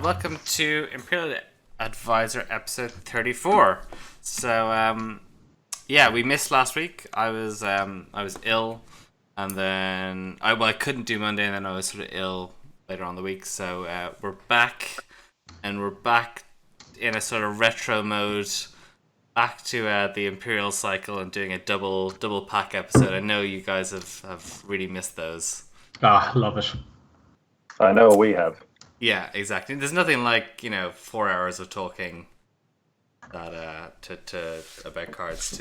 welcome to Imperial Advisor episode 34. So, we missed last week. I was ill, and then I couldn't do Monday, and then I was sort of ill later on in the week. So we're back, and we're back in a sort of retro mode, back to the Imperial cycle and doing a double pack episode. I know you guys have really missed those. Love it. I know we have. Yeah, exactly. There's nothing like 4 hours of talking that to about cards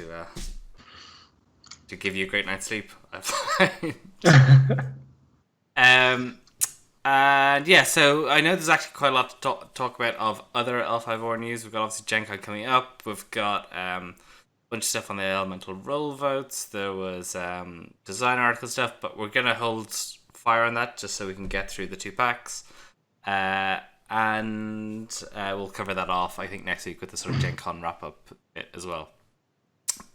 to give you a great night's sleep. And yeah, so I know there's actually quite a lot to talk about of other L5R news. We've got obviously Gen Con coming up. We've got a bunch of stuff on the elemental roll votes. There was design article stuff, but we're gonna hold fire on that just so we can get through the 2 packs. And we'll cover that off, I think, next week with the sort of Gen Con wrap up as well.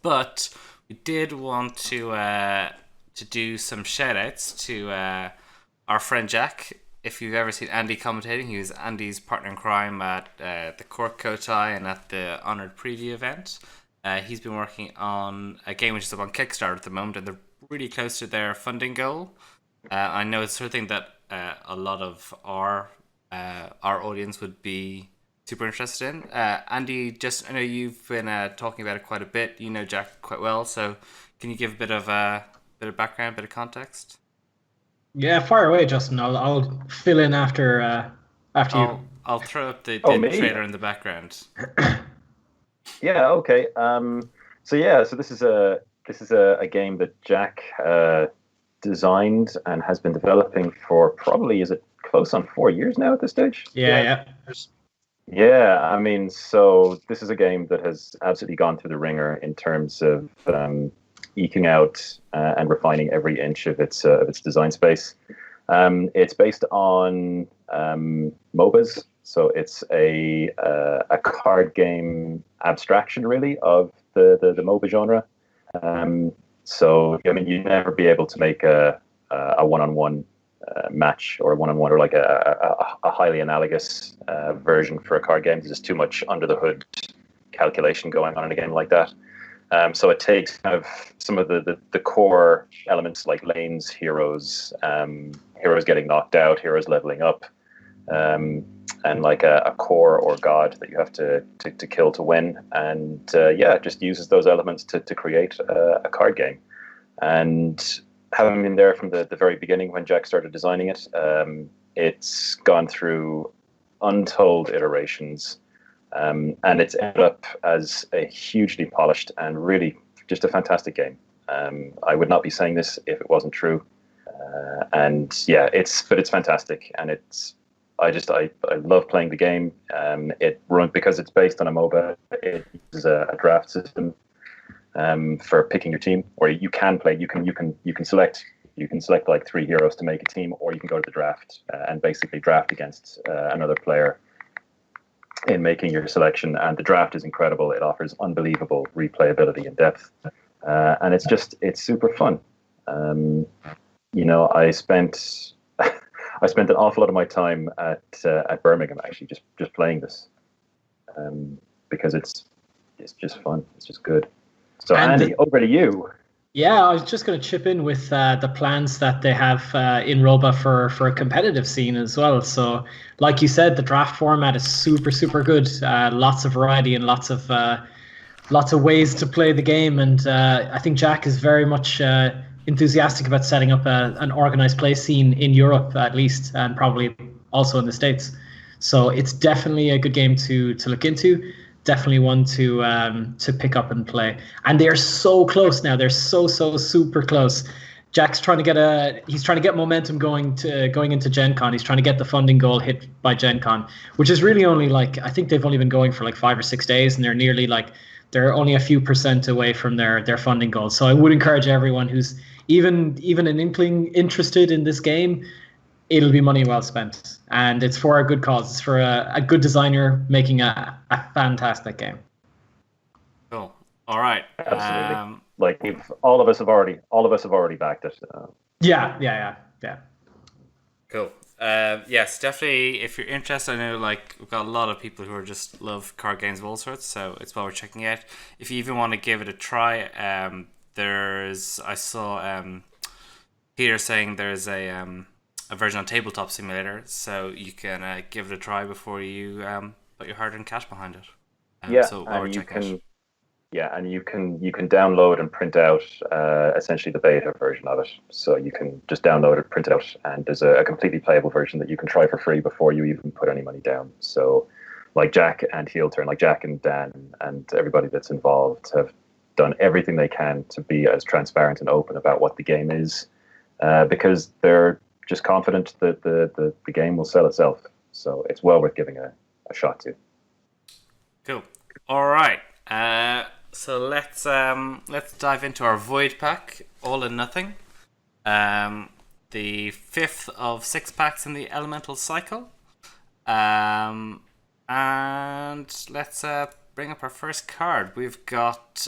But we did want to do some shout outs to our friend Jack. If you've ever seen Andy commentating, he was Andy's partner in crime at the Cork Kotai and at the Honoured Preview event. He's been working on a game which is up on Kickstarter at the moment, and they're really close to their funding goal. I know it's sort of thing that a lot of our audience would be super interested in. Andy, I know you've been talking about it quite a bit. You know Jack quite well, so can you give a bit of background, a bit of context? Yeah, fire away, Justin. I'll fill in after you. I'll throw up the trailer in the background. Yeah. Okay. So this is a game that Jack designed and has been developing for probably, is it close on 4 years now at this stage? Yeah. Yeah, I mean, so this is a game that has absolutely gone through the ringer in terms of eking out and refining every inch of its design space. It's based on MOBAs, so it's a card game abstraction, really, of the MOBA genre. So, I mean, you'd never be able to make a one-on-one match or a one-on-one or like a highly analogous version for a card game. There's just too much under the hood calculation going on in a game like that. So it takes kind of some of the core elements like lanes, heroes, heroes getting knocked out, heroes leveling up, and like a core or god that you have to kill to win. And it just uses those elements to create a card game. And having been there from the very beginning when Jack started designing it, it's gone through untold iterations. And it's ended up as a hugely polished and really just a fantastic game. I would not be saying this if it wasn't true. It's fantastic, and I love playing the game. It runs because it's based on a MOBA. It uses a draft system for picking your team, or you can select like 3 heroes to make a team, or you can go to the draft and basically draft against another player in making your selection. And the draft is incredible. It offers unbelievable replayability and depth, and it's super fun. I spent an awful lot of my time at Birmingham actually just playing this, because it's just fun. It's just good. So Andy, over to you. Yeah, I was just going to chip in with the plans that they have in Roba for a competitive scene as well. So, like you said, the draft format is super, super good. Lots of variety and lots of ways to play the game. And I think Jack is very much enthusiastic about setting up an organized play scene in Europe, at least, and probably also in the States. So it's definitely a good game to look into. Definitely one to pick up and play. And they're so close now. They're so super close. Jack's trying to get momentum going into Gen Con. He's trying to get the funding goal hit by Gen Con, which is really only I think they've only been going for like 5 or 6 days, and they're only a few % away from their funding goal. So I would encourage everyone who's even an inkling interested in this game, it'll be money well spent, and it's for a good cause. It's for a good designer making a fantastic game. Cool. All right. Absolutely. All of us have already backed it. Yeah. Cool. Yes, definitely. If you're interested, I know we've got a lot of people who are just love card games of all sorts, so it's well worth checking out. If you even want to give it a try, I saw Peter saying there's a version on Tabletop Simulator, so you can give it a try before you put your hard-earned cash behind it. So and you can. Yeah, and you can download and print out essentially the beta version of it. So you can just download it, print it out, and there's a completely playable version that you can try for free before you even put any money down. So, like Jack and Heel Turn, like Jack and Dan, and everybody that's involved have done everything they can to be as transparent and open about what the game is, because they're just confident that the game will sell itself. So it's well worth giving a shot to. Cool. All right. So let's dive into our Void pack, All and Nothing. The 5th of 6 packs in the Elemental Cycle. And let's bring up our first card. We've got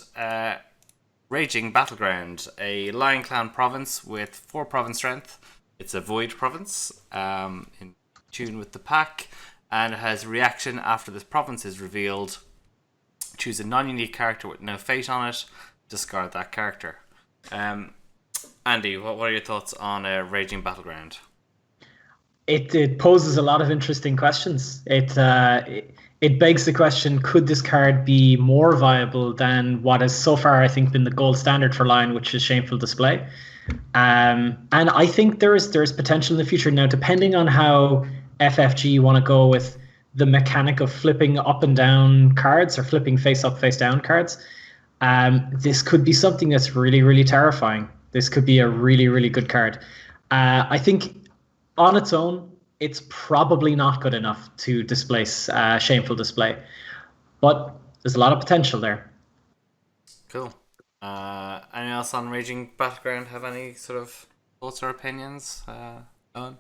Raging Battleground, a Lion Clan province with 4 province strength. It's a Void province, in tune with the pack, and it has reaction after this province is revealed. Choose a non-unique character with no fate on it. Discard that character. Andy, what are your thoughts on Raging Battleground? It poses a lot of interesting questions. It begs the question: could this card be more viable than what has so far, I think, been the gold standard for Lion, which is Shameful Display? And I think there is potential in the future. Now, depending on how FFG want to go with the mechanic of flipping up and down cards or flipping face up, face down cards, this could be something that's really, really terrifying. This could be a really, really good card. I think on its own, it's probably not good enough to displace Shameful Display, but there's a lot of potential there. Cool. Anyone else on Raging Battleground have any sort of thoughts or opinions? Eoin?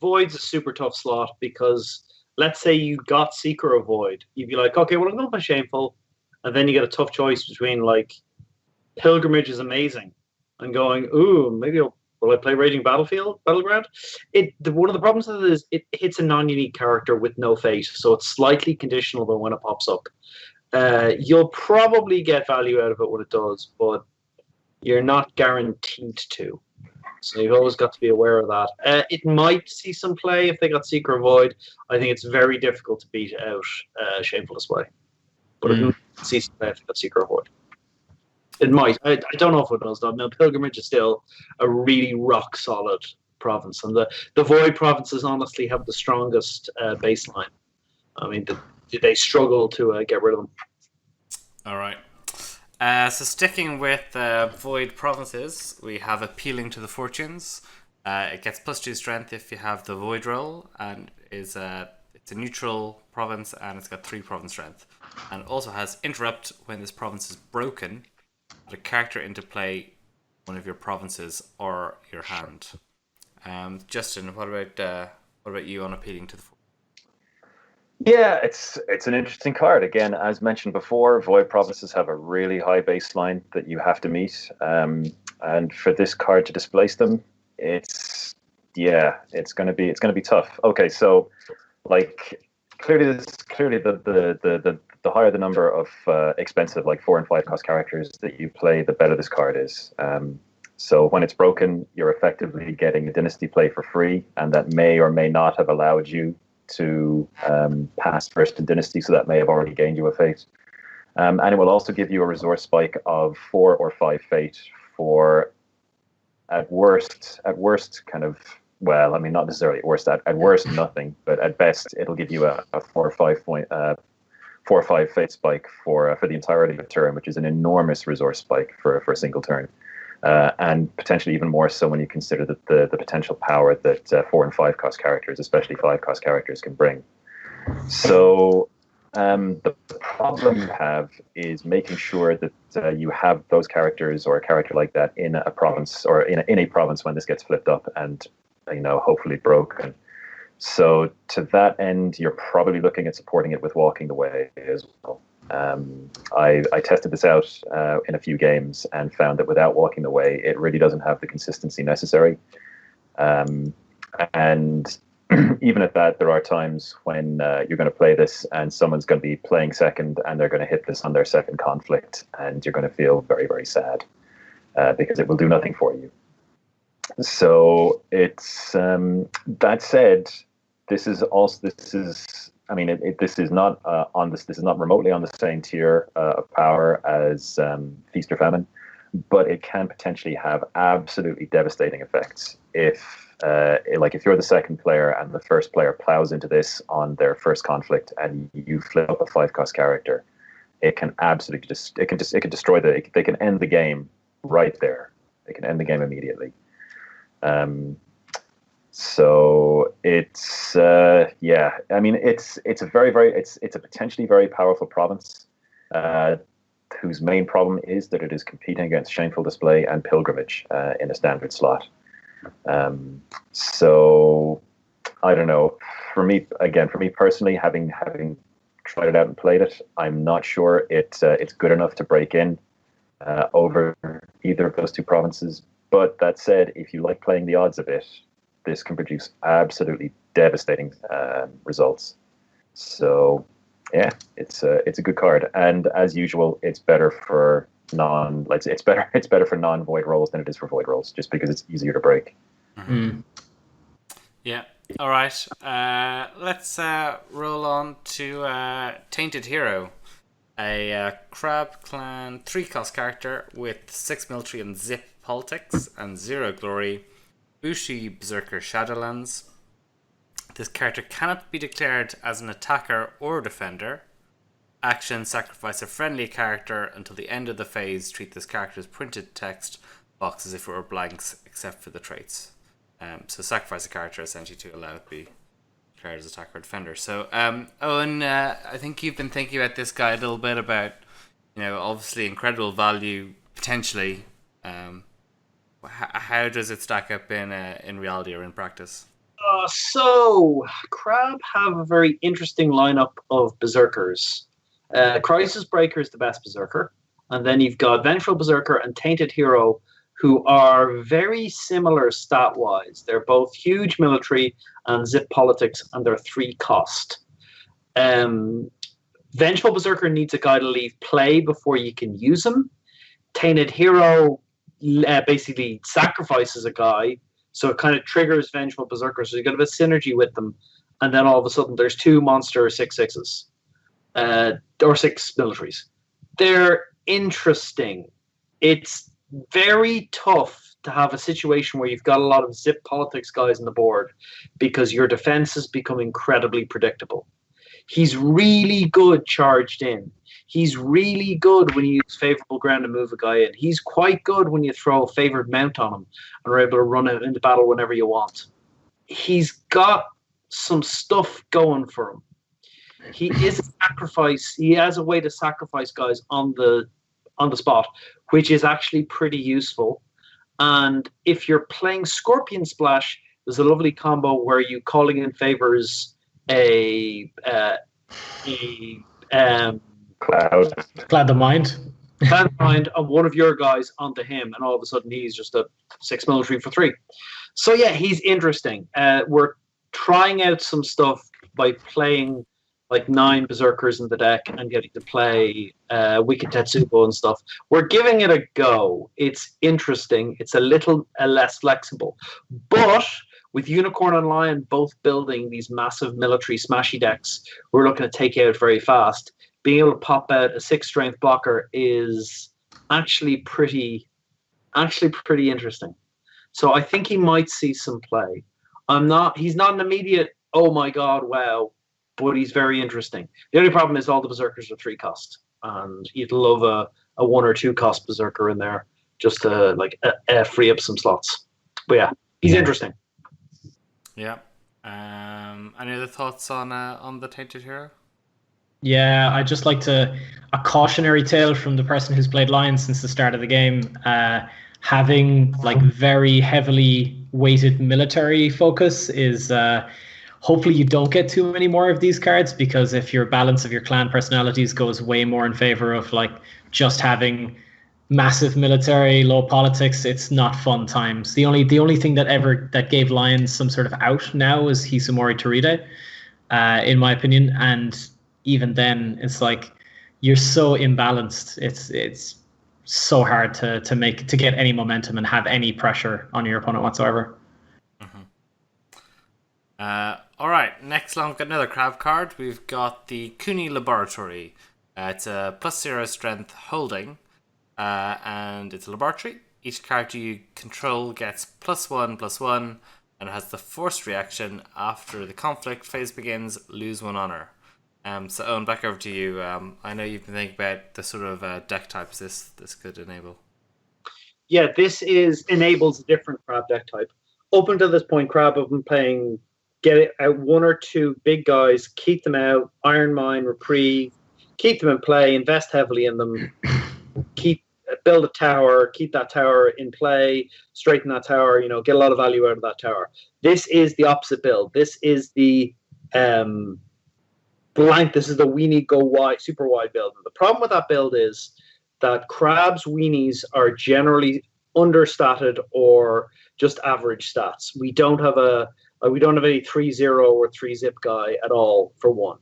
Void's a super tough slot because let's say you got Seeker of Void. You'd be like, okay, well, I'm going to play Shameful. And then you get a tough choice between, Pilgrimage is amazing and going, ooh, maybe will I play Raging Battleground? One of the problems with it is it hits a non-unique character with no fate, so it's slightly conditional about when it pops up. You'll probably get value out of it when it does, but you're not guaranteed to. So you've always got to be aware of that. It might see some play if they got Seeker of Void. I think it's very difficult to beat out Shameful Display. But it might see some play if they got Seeker of Void. It might. I don't know if it does, though. No, Pilgrimage is still a really rock-solid province. And the Void provinces honestly have the strongest baseline. I mean, they struggle to get rid of them. All right. So sticking with Void provinces, we have Appealing to the Fortunes. It gets +2 strength if you have the Void roll, and it's a neutral province, and it's got 3 province strength. And it also has Interrupt when this province is broken. Put a character into play, one of your provinces or your hand. Justin, what about you on Appealing to the Fortunes? Yeah, it's an interesting card. Again, as mentioned before, Void provinces have a really high baseline that you have to meet. And for this card to displace them, it's gonna be tough. Okay, so clearly the higher the number of expensive 4 and 5 cost characters that you play, the better this card is. So when it's broken, you're effectively getting a dynasty play for free, and that may or may not have allowed you to pass first in Dynasty, so that may have already gained you a fate. And it will also give you a resource spike of 4 or 5 fate for, at worst, kind of, well, I mean, not necessarily at worst, at worst nothing, but at best, it'll give you a 4 or 5 fate spike for the entirety of the turn, which is an enormous resource spike for a single turn. And potentially even more so when you consider that the potential power that 4 and 5 cost characters, especially 5 cost characters, can bring. So the problem you have is making sure that you have those characters or a character like that in a province, or in a province when this gets flipped up and hopefully broken. So to that end, you're probably looking at supporting it with Walking the Way as well. I tested this out in a few games and found that without Walking the Way, it really doesn't have the consistency necessary. And even at that, there are times when you're going to play this and someone's going to be playing second and they're going to hit this on their second conflict, and you're going to feel very, very sad because it will do nothing for you. So it's that said, this is not this is not remotely on the same tier of power as Feast or Famine, but it can potentially have absolutely devastating effects if you're the second player and the first player plows into this on their first conflict and you flip up a 5-cost character. It can absolutely it can destroy they can end the game right there. They can end the game immediately. So it's it's a potentially very powerful province whose main problem is that it is competing against Shameful Display and Pilgrimage in a standard slot. So I don't know. For me personally, having tried it out and played it, I'm not sure it's good enough to break in over either of those two provinces. But that said, if you like playing the odds a bit, this can produce absolutely devastating results. So yeah, it's a good card, and as usual, it's better for non-void rolls than it is for void rolls, just because it's easier to break. Mm-hmm. Yeah. All right. Let's roll on to Tainted Hero, a Crab Clan 3-cost character with 6 military and zip politics and 0 glory. Bushi Berserker Shadowlands. This character cannot be declared as an attacker or defender. Action: sacrifice a friendly character until the end of the phase. Treat this character's printed text box as if it were blanks, except for the traits. So sacrifice a character essentially to allow it to be declared as attacker or defender. So Owen, I think you've been thinking about this guy a little bit about, obviously incredible value potentially. How does it stack up in reality or in practice? So Crab have a very interesting lineup of berserkers. Crisis Breaker is the best berserker, and then you've got Vengeful Berserker and Tainted Hero, who are very similar stat-wise. They're both huge military and zip politics, and they're 3-cost. Vengeful Berserker needs a guy to leave play before you can use him. Tainted Hero basically sacrifices a guy, so it kind of triggers Vengeful Berserker, so you've got a bit of synergy with them, and then all of a sudden there's 2 monster 6/6s, or 6 militaries. They're interesting. It's very tough to have a situation where you've got a lot of zip politics guys on the board because your defense has become incredibly predictable. He's really good charged in. He's really good when you use favorable ground to move a guy in. He's quite good when you throw a favored mount on him and are able to run it into battle whenever you want. He's got some stuff going for him. He is a sacrifice. He has a way to sacrifice guys on the spot, which is actually pretty useful. And if you're playing Scorpion Splash, there's a lovely combo where you calling in favors Cloud the Mind. Cloud the Mind of one of your guys onto him, and all of a sudden he's just a 6 military for 3. So yeah, he's interesting. We're trying out some stuff by playing like 9 berserkers in the deck and getting to play Wicked Tetsubo and stuff. We're giving it a go. It's interesting. It's a little less flexible. But with Unicorn and Lion both building these massive military smashy decks we're looking to take out very fast, being able to pop out a 6-strength blocker is actually pretty interesting. So I think he might see some play. He's not an immediate, oh my god, wow, but he's very interesting. The only problem is all the berserkers are 3-cost, and you'd love a 1 or 2-cost berserker in there just to free up some slots. But yeah, he's interesting. Yeah. Any other thoughts on the Tainted Hero? Yeah, I'd just like a cautionary tale from the person who's played Lions since the start of the game. Having very heavily weighted military focus is hopefully you don't get too many more of these cards, because if your balance of your clan personalities goes way more in favor of just having massive military, low politics. It's not fun times. The only thing that gave Lions some sort of out now is Hisumori Toride, in my opinion. And even then, it's like you're so imbalanced. It's so hard to get any momentum and have any pressure on your opponent whatsoever. All right, next on we've got another crab card. We've got the Cooney Laboratory. It's a +0 strength holding, and it's a laboratory. Each character you control gets +1/+1, and it has the forced reaction after the conflict phase begins. Lose 1 honor. So Owen, back over to you. I know you've been thinking about the sort of deck types this could enable. Yeah, this enables a different crab deck type. Up until this point, crab have been playing get out 1 or 2 big guys, keep them out, Iron Mine, Reprieve, keep them in play, invest heavily in them, build a tower, keep that tower in play, straighten that tower, get a lot of value out of that tower. This is the opposite build. This is the this is the weenie go wide, super wide build. And the problem with that build is that crab's weenies are generally understated or just average stats. We don't have any 3-0 or 3-zip guy at all for 1.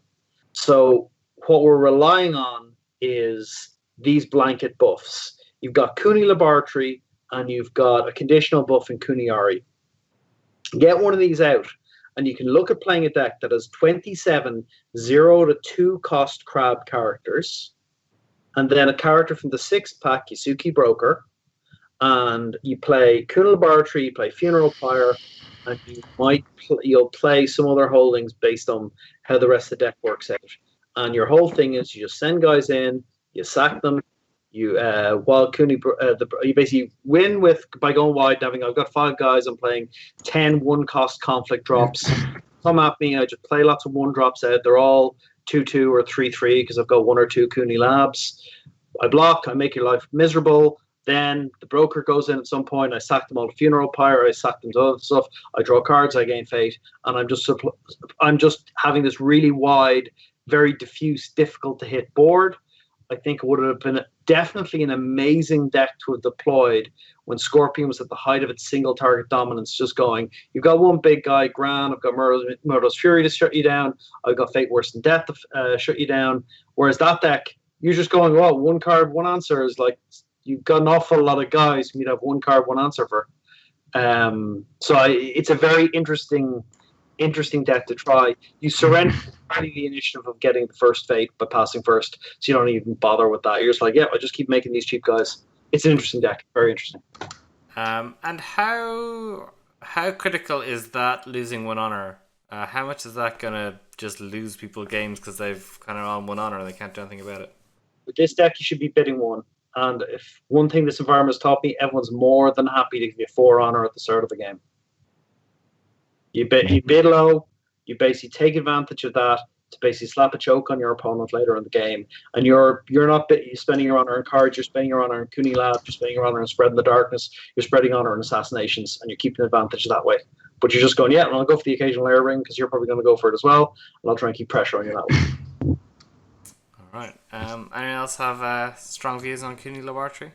So what we're relying on is these blanket buffs. You've got Cooney Laboratory and you've got a conditional buff in Cooney Ari. Get one of these out and you can look at playing a deck that has 27 0-2 cost crab characters and then a character from the 6th pack, Yasuki Broker, and you play Cooney Laboratory, you play Funeral Pyre, and you'll play some other holdings based on how the rest of the deck works out. And your whole thing is you just send guys in, you sack them, you basically win by going wide. I've got 5 guys, I'm playing 10 1-cost conflict drops. Come at me, I just play lots of 1-drops out. They're all 2-2 or 3-3 because I've got 1 or 2 Cooney Labs. I block, I make your life miserable. Then the broker goes in at some point. I sack them all to Funeral Pyre. I sack them to other stuff. I draw cards. I gain fate, and I'm just having this really wide, very diffuse, difficult to hit board. I think it would have been definitely an amazing deck to have deployed when Scorpion was at the height of its single target dominance. Just going, you've got 1 big guy, Gran. I've got Murdo's Fury to shut you down. I've got Fate Worse Than Death to shut you down. Whereas that deck, you're just going, 1 card, 1 answer is like. You've got an awful lot of guys who you'd have 1 card, 1 answer for. It's a very interesting deck to try. You surrender the initiative of getting the first fate by passing first, so you don't even bother with that. You're just like, I just keep making these cheap guys. It's an interesting deck, very interesting. And how critical is that losing 1 honor? How much is that gonna just lose people games because they've kind of on 1 honor and they can't do anything about it? With this deck, you should be bidding 1. And if one thing this environment has taught me, everyone's more than happy to give you 4 honor at the start of the game. You bid low, you basically take advantage of that to basically slap a choke on your opponent later in the game. And you're not spending your honor on cards, you're spending your honor on Cooney Lab, you're spending your honor on Spreading the Darkness, you're spreading honor on Assassinations, and you're keeping advantage that way. But you're just going, and I'll go for the occasional air ring because you're probably going to go for it as well, and I'll try and keep pressure on you that way. Right. Anyone else have strong views on Cooney Laboratory?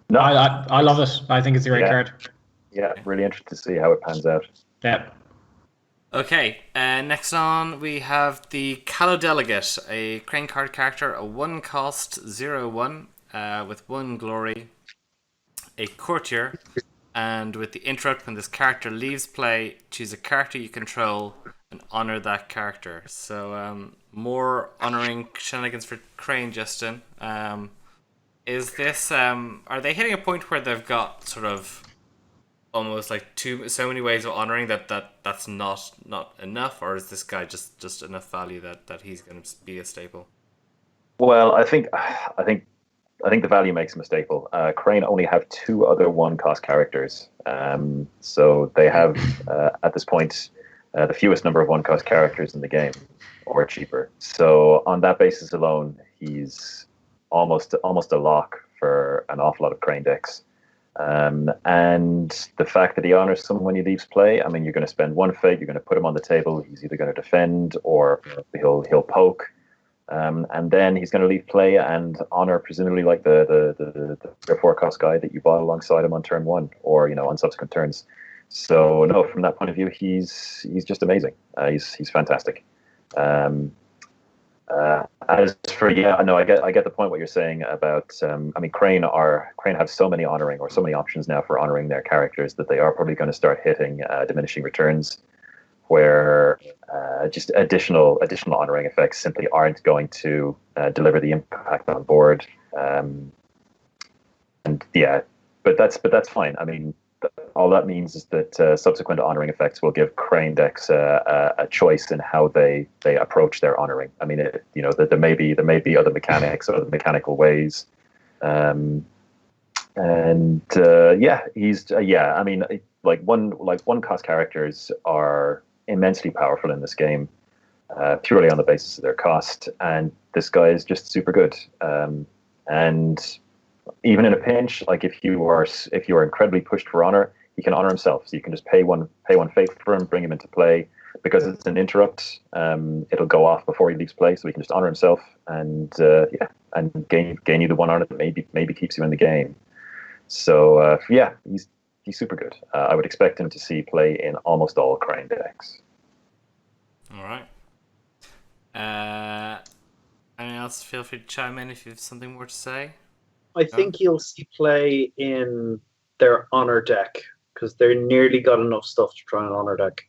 No, I love it. I think it's a great card. Yeah, really interested to see how it pans out. Yeah. Okay, next on we have the Calla Delegate, a Crane card character, a 1-cost 0/1 with 1 glory, a courtier, and with the interrupt when this character leaves play, choose a character you control and honor that character. So more honoring shenanigans for Crane, Justin. Is this are they hitting a point where they've got sort of almost like so many ways of honoring that's not enough, or is this guy just enough value that he's going to be a staple? Well, I think the value makes him a staple. Crane only have 2 other 1-cost characters, so they have at this point the fewest number of 1-cost characters in the game, or cheaper. So on that basis alone, he's almost a lock for an awful lot of Crane decks. And the fact that he honors someone when he leaves play, I mean, you're going to spend 1 fate, you're going to put him on the table, he's either going to defend or he'll poke. And then he's going to leave play and honor presumably like the 4 cost guy that you bought alongside him on turn 1, or on subsequent turns. So no, from that point of view, he's just amazing. He's fantastic. As for I get the point what you're saying about. Crane have so many honoring or so many options now for honoring their characters that they are probably going to start hitting diminishing returns, where just additional honoring effects simply aren't going to deliver the impact on board. But that's fine. All that means is that subsequent honoring effects will give Crane decks a choice in how they approach their honoring. There may be other mechanics, other mechanical ways, one cost characters are immensely powerful in this game, purely on the basis of their cost, and this guy is just super good. And even in a pinch, like if you are incredibly pushed for honor, he can honor himself. So you can just pay one faith for him, bring him into play. Because it's an interrupt, it'll go off before he leaves play, so he can just honor himself and gain you the 1 honor that maybe keeps you in the game. So he's super good. I would expect him to see play in almost all Crane decks. All right. Anyone else? Feel free to chime in if you have something more to say. I think you'll see play in their honor deck because they're nearly got enough stuff to try an honor deck.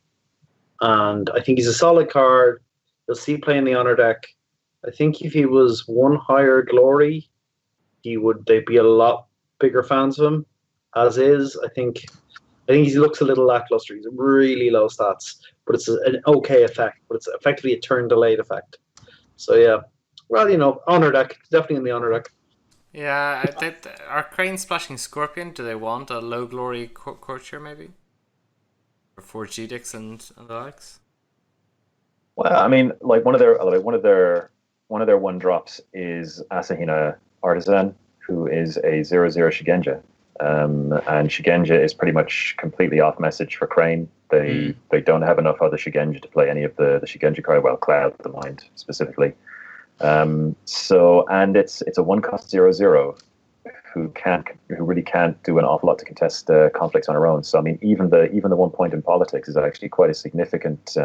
And I think he's a solid card. You'll see play in the honor deck. I think if he was 1 higher glory, they'd be a lot bigger fans of him. As is, I think he looks a little lackluster. He's really low stats, but it's an okay effect. But it's effectively a turn delayed effect. So yeah, well, honor deck, definitely in the honor deck. Yeah, are Crane splashing Scorpion? Do they want a low glory courtier maybe? Or 4 G-Dix and the likes? Well, one of their 1-drops is Asahina Artisan, who is a 0/0 Shigenja. And Shigenja is pretty much completely off message for Crane. They don't have enough other Shigenja to play any of the Shigenja card. Well, Cloud the Mind specifically. And it's a 1-cost 0/0 who really can't do an awful lot to contest conflicts on her own. So even the 1 point in politics is actually quite a significant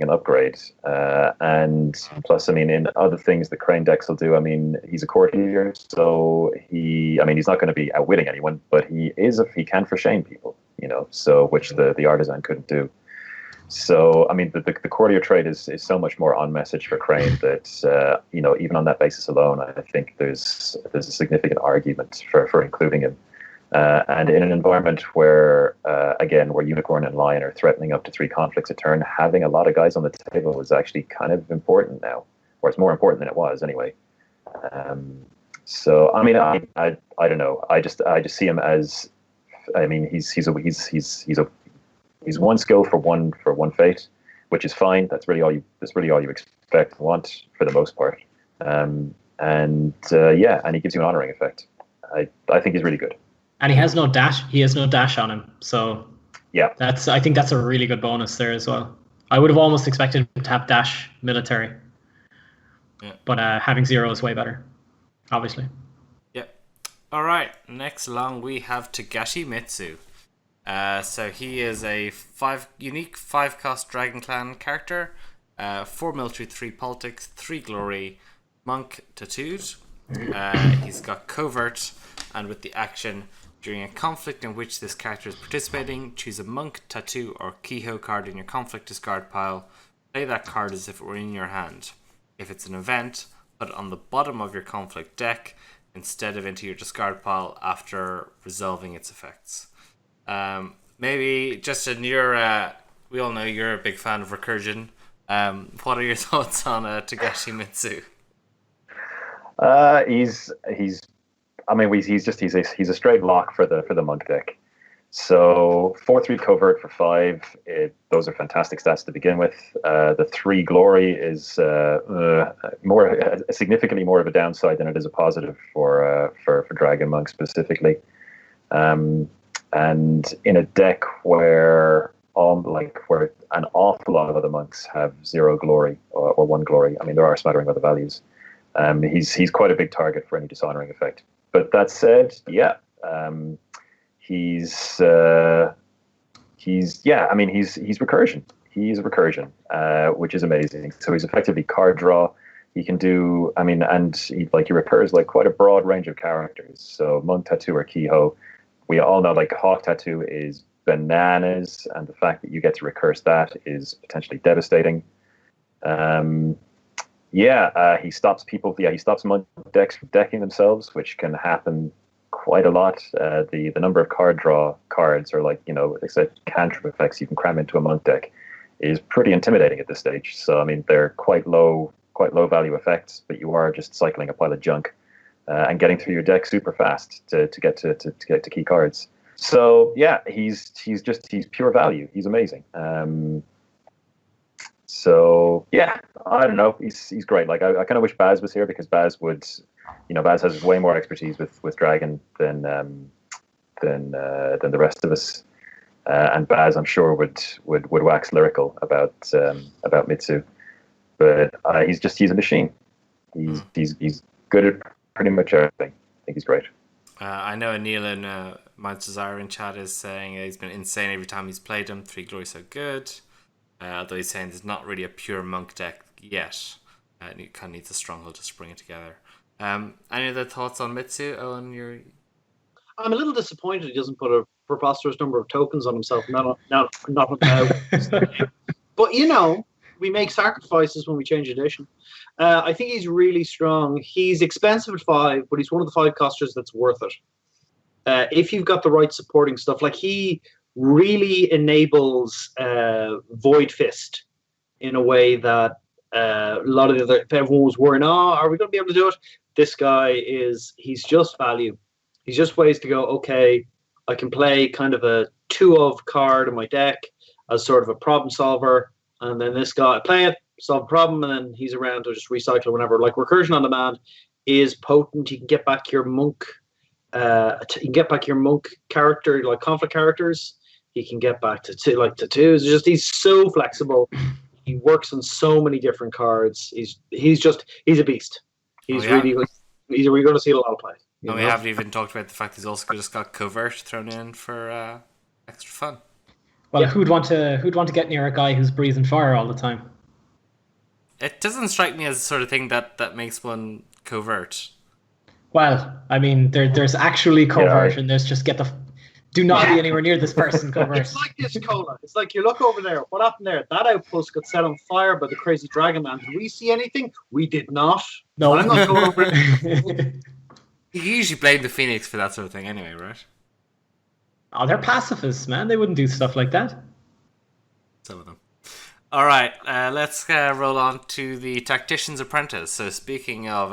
upgrade. And plus, in other things the Crane decks will do, he's a courtier, so he's not going to be outwitting anyone, but he can for shame people, so which the Artisan couldn't do. So the courtier trait is so much more on message for Crane that even on that basis alone, I think there's a significant argument for including him. And in an environment where Unicorn and Lion are threatening up to 3 conflicts a turn, having a lot of guys on the table is actually kind of important now, or it's more important than it was anyway. I don't know. I just see him as, he's 1 skill for one fate, which is fine. That's really all you expect and want for the most part. And he gives you an honoring effect. I think he's really good. And he has no dash. He has no dash on him. So yeah, I think that's a really good bonus there as well. I would have almost expected him to have dash military. Yeah. But having 0 is way better, obviously. Yep. All right. Next along we have Takeshi Mitsu. So he is a unique 5-cost Dragon Clan character. 4 military, 3 politics, 3 glory, monk tattooed. He's got covert, and with the action, during a conflict in which this character is participating, choose a monk, tattoo, or Kiho card in your conflict discard pile. Play that card as if it were in your hand. If it's an event, put it on the bottom of your conflict deck instead of into your discard pile after resolving its effects. Maybe just in your, we all know you're a big fan of recursion. What are your thoughts on Takeshi Mitsu? He's a straight lock for the monk deck. So 4/3 covert for 5. Those are fantastic stats to begin with. The 3 glory is significantly more of a downside than it is a positive for Dragon Monk specifically. And in a deck where where an awful lot of other monks have 0 glory or 1 glory. I mean, there are a smattering of other values. He's quite a big target for any dishonoring effect. But that said, yeah, he's recursion. He's recursion, which is amazing. So he's effectively card draw. He can do, he recurs like quite a broad range of characters. So Monk Tattoo or Kehoe, we all know like Hawk Tattoo is bananas, and the fact that you get to recurse that is potentially devastating. He stops people. Yeah, he stops monk decks from decking themselves, which can happen quite a lot. The number of card draw cards, or except cantrip effects you can cram into a monk deck, is pretty intimidating at this stage. So I mean, they're quite low value effects, but you are just cycling a pile of junk and getting through your deck super fast to get to key cards. So yeah, he's pure value. He's amazing. So yeah, I don't know. He's great. Like I kind of wish Baz was here, because Baz would, Baz has way more expertise with Dragon than the rest of us. And Baz, I'm sure, would wax lyrical about Mitsu. But he's a machine. He's good at pretty much everything. I think he's great. I know Neil in Mount Desire in chat is saying he's been insane every time he's played him. 3 glory so good. Although he's saying there's not really a pure monk deck yet. It kind of needs a stronghold to bring it together. Any other thoughts on Mitsu? Eoin, I'm a little disappointed he doesn't put a preposterous number of tokens on himself. Not now. But we make sacrifices when we change edition. I think he's really strong. He's expensive at 5, but he's one of the 5 costers that's worth it. If you've got the right supporting stuff, like he really enables Void Fist in a way that a lot of the other, if everyone was worrying, are we going to be able to do it? This guy he's just value. He's just ways to go, okay, I can play kind of a 2-of card in my deck as sort of a problem solver, and then this guy, play it, solve a problem, and then he's around to just recycle whenever. Like Recursion on Demand is potent. You can get back your monk character, like conflict characters. He can get back to tattoos. He's so flexible. He works on so many different cards. He's a beast. We're going to see a lot of play. And we haven't even talked about the fact he's also just got covert thrown in for extra fun. Well, yeah. Who'd want to get near a guy who's breathing fire all the time? It doesn't strike me as the sort of thing that makes one covert. Well, I mean, there's actually covert, and there's just do not be anywhere near this person covert. It's like this, Cola. It's like you look over there. What happened there? That outpost got set on fire by the crazy dragon man. Did we see anything? We did not. No. I'm not going over it. You usually blame the Phoenix for that sort of thing anyway, right? Oh, they're pacifists, man. They wouldn't do stuff like that. Some of them. All right, let's roll on to the Tactician's Apprentice. So speaking of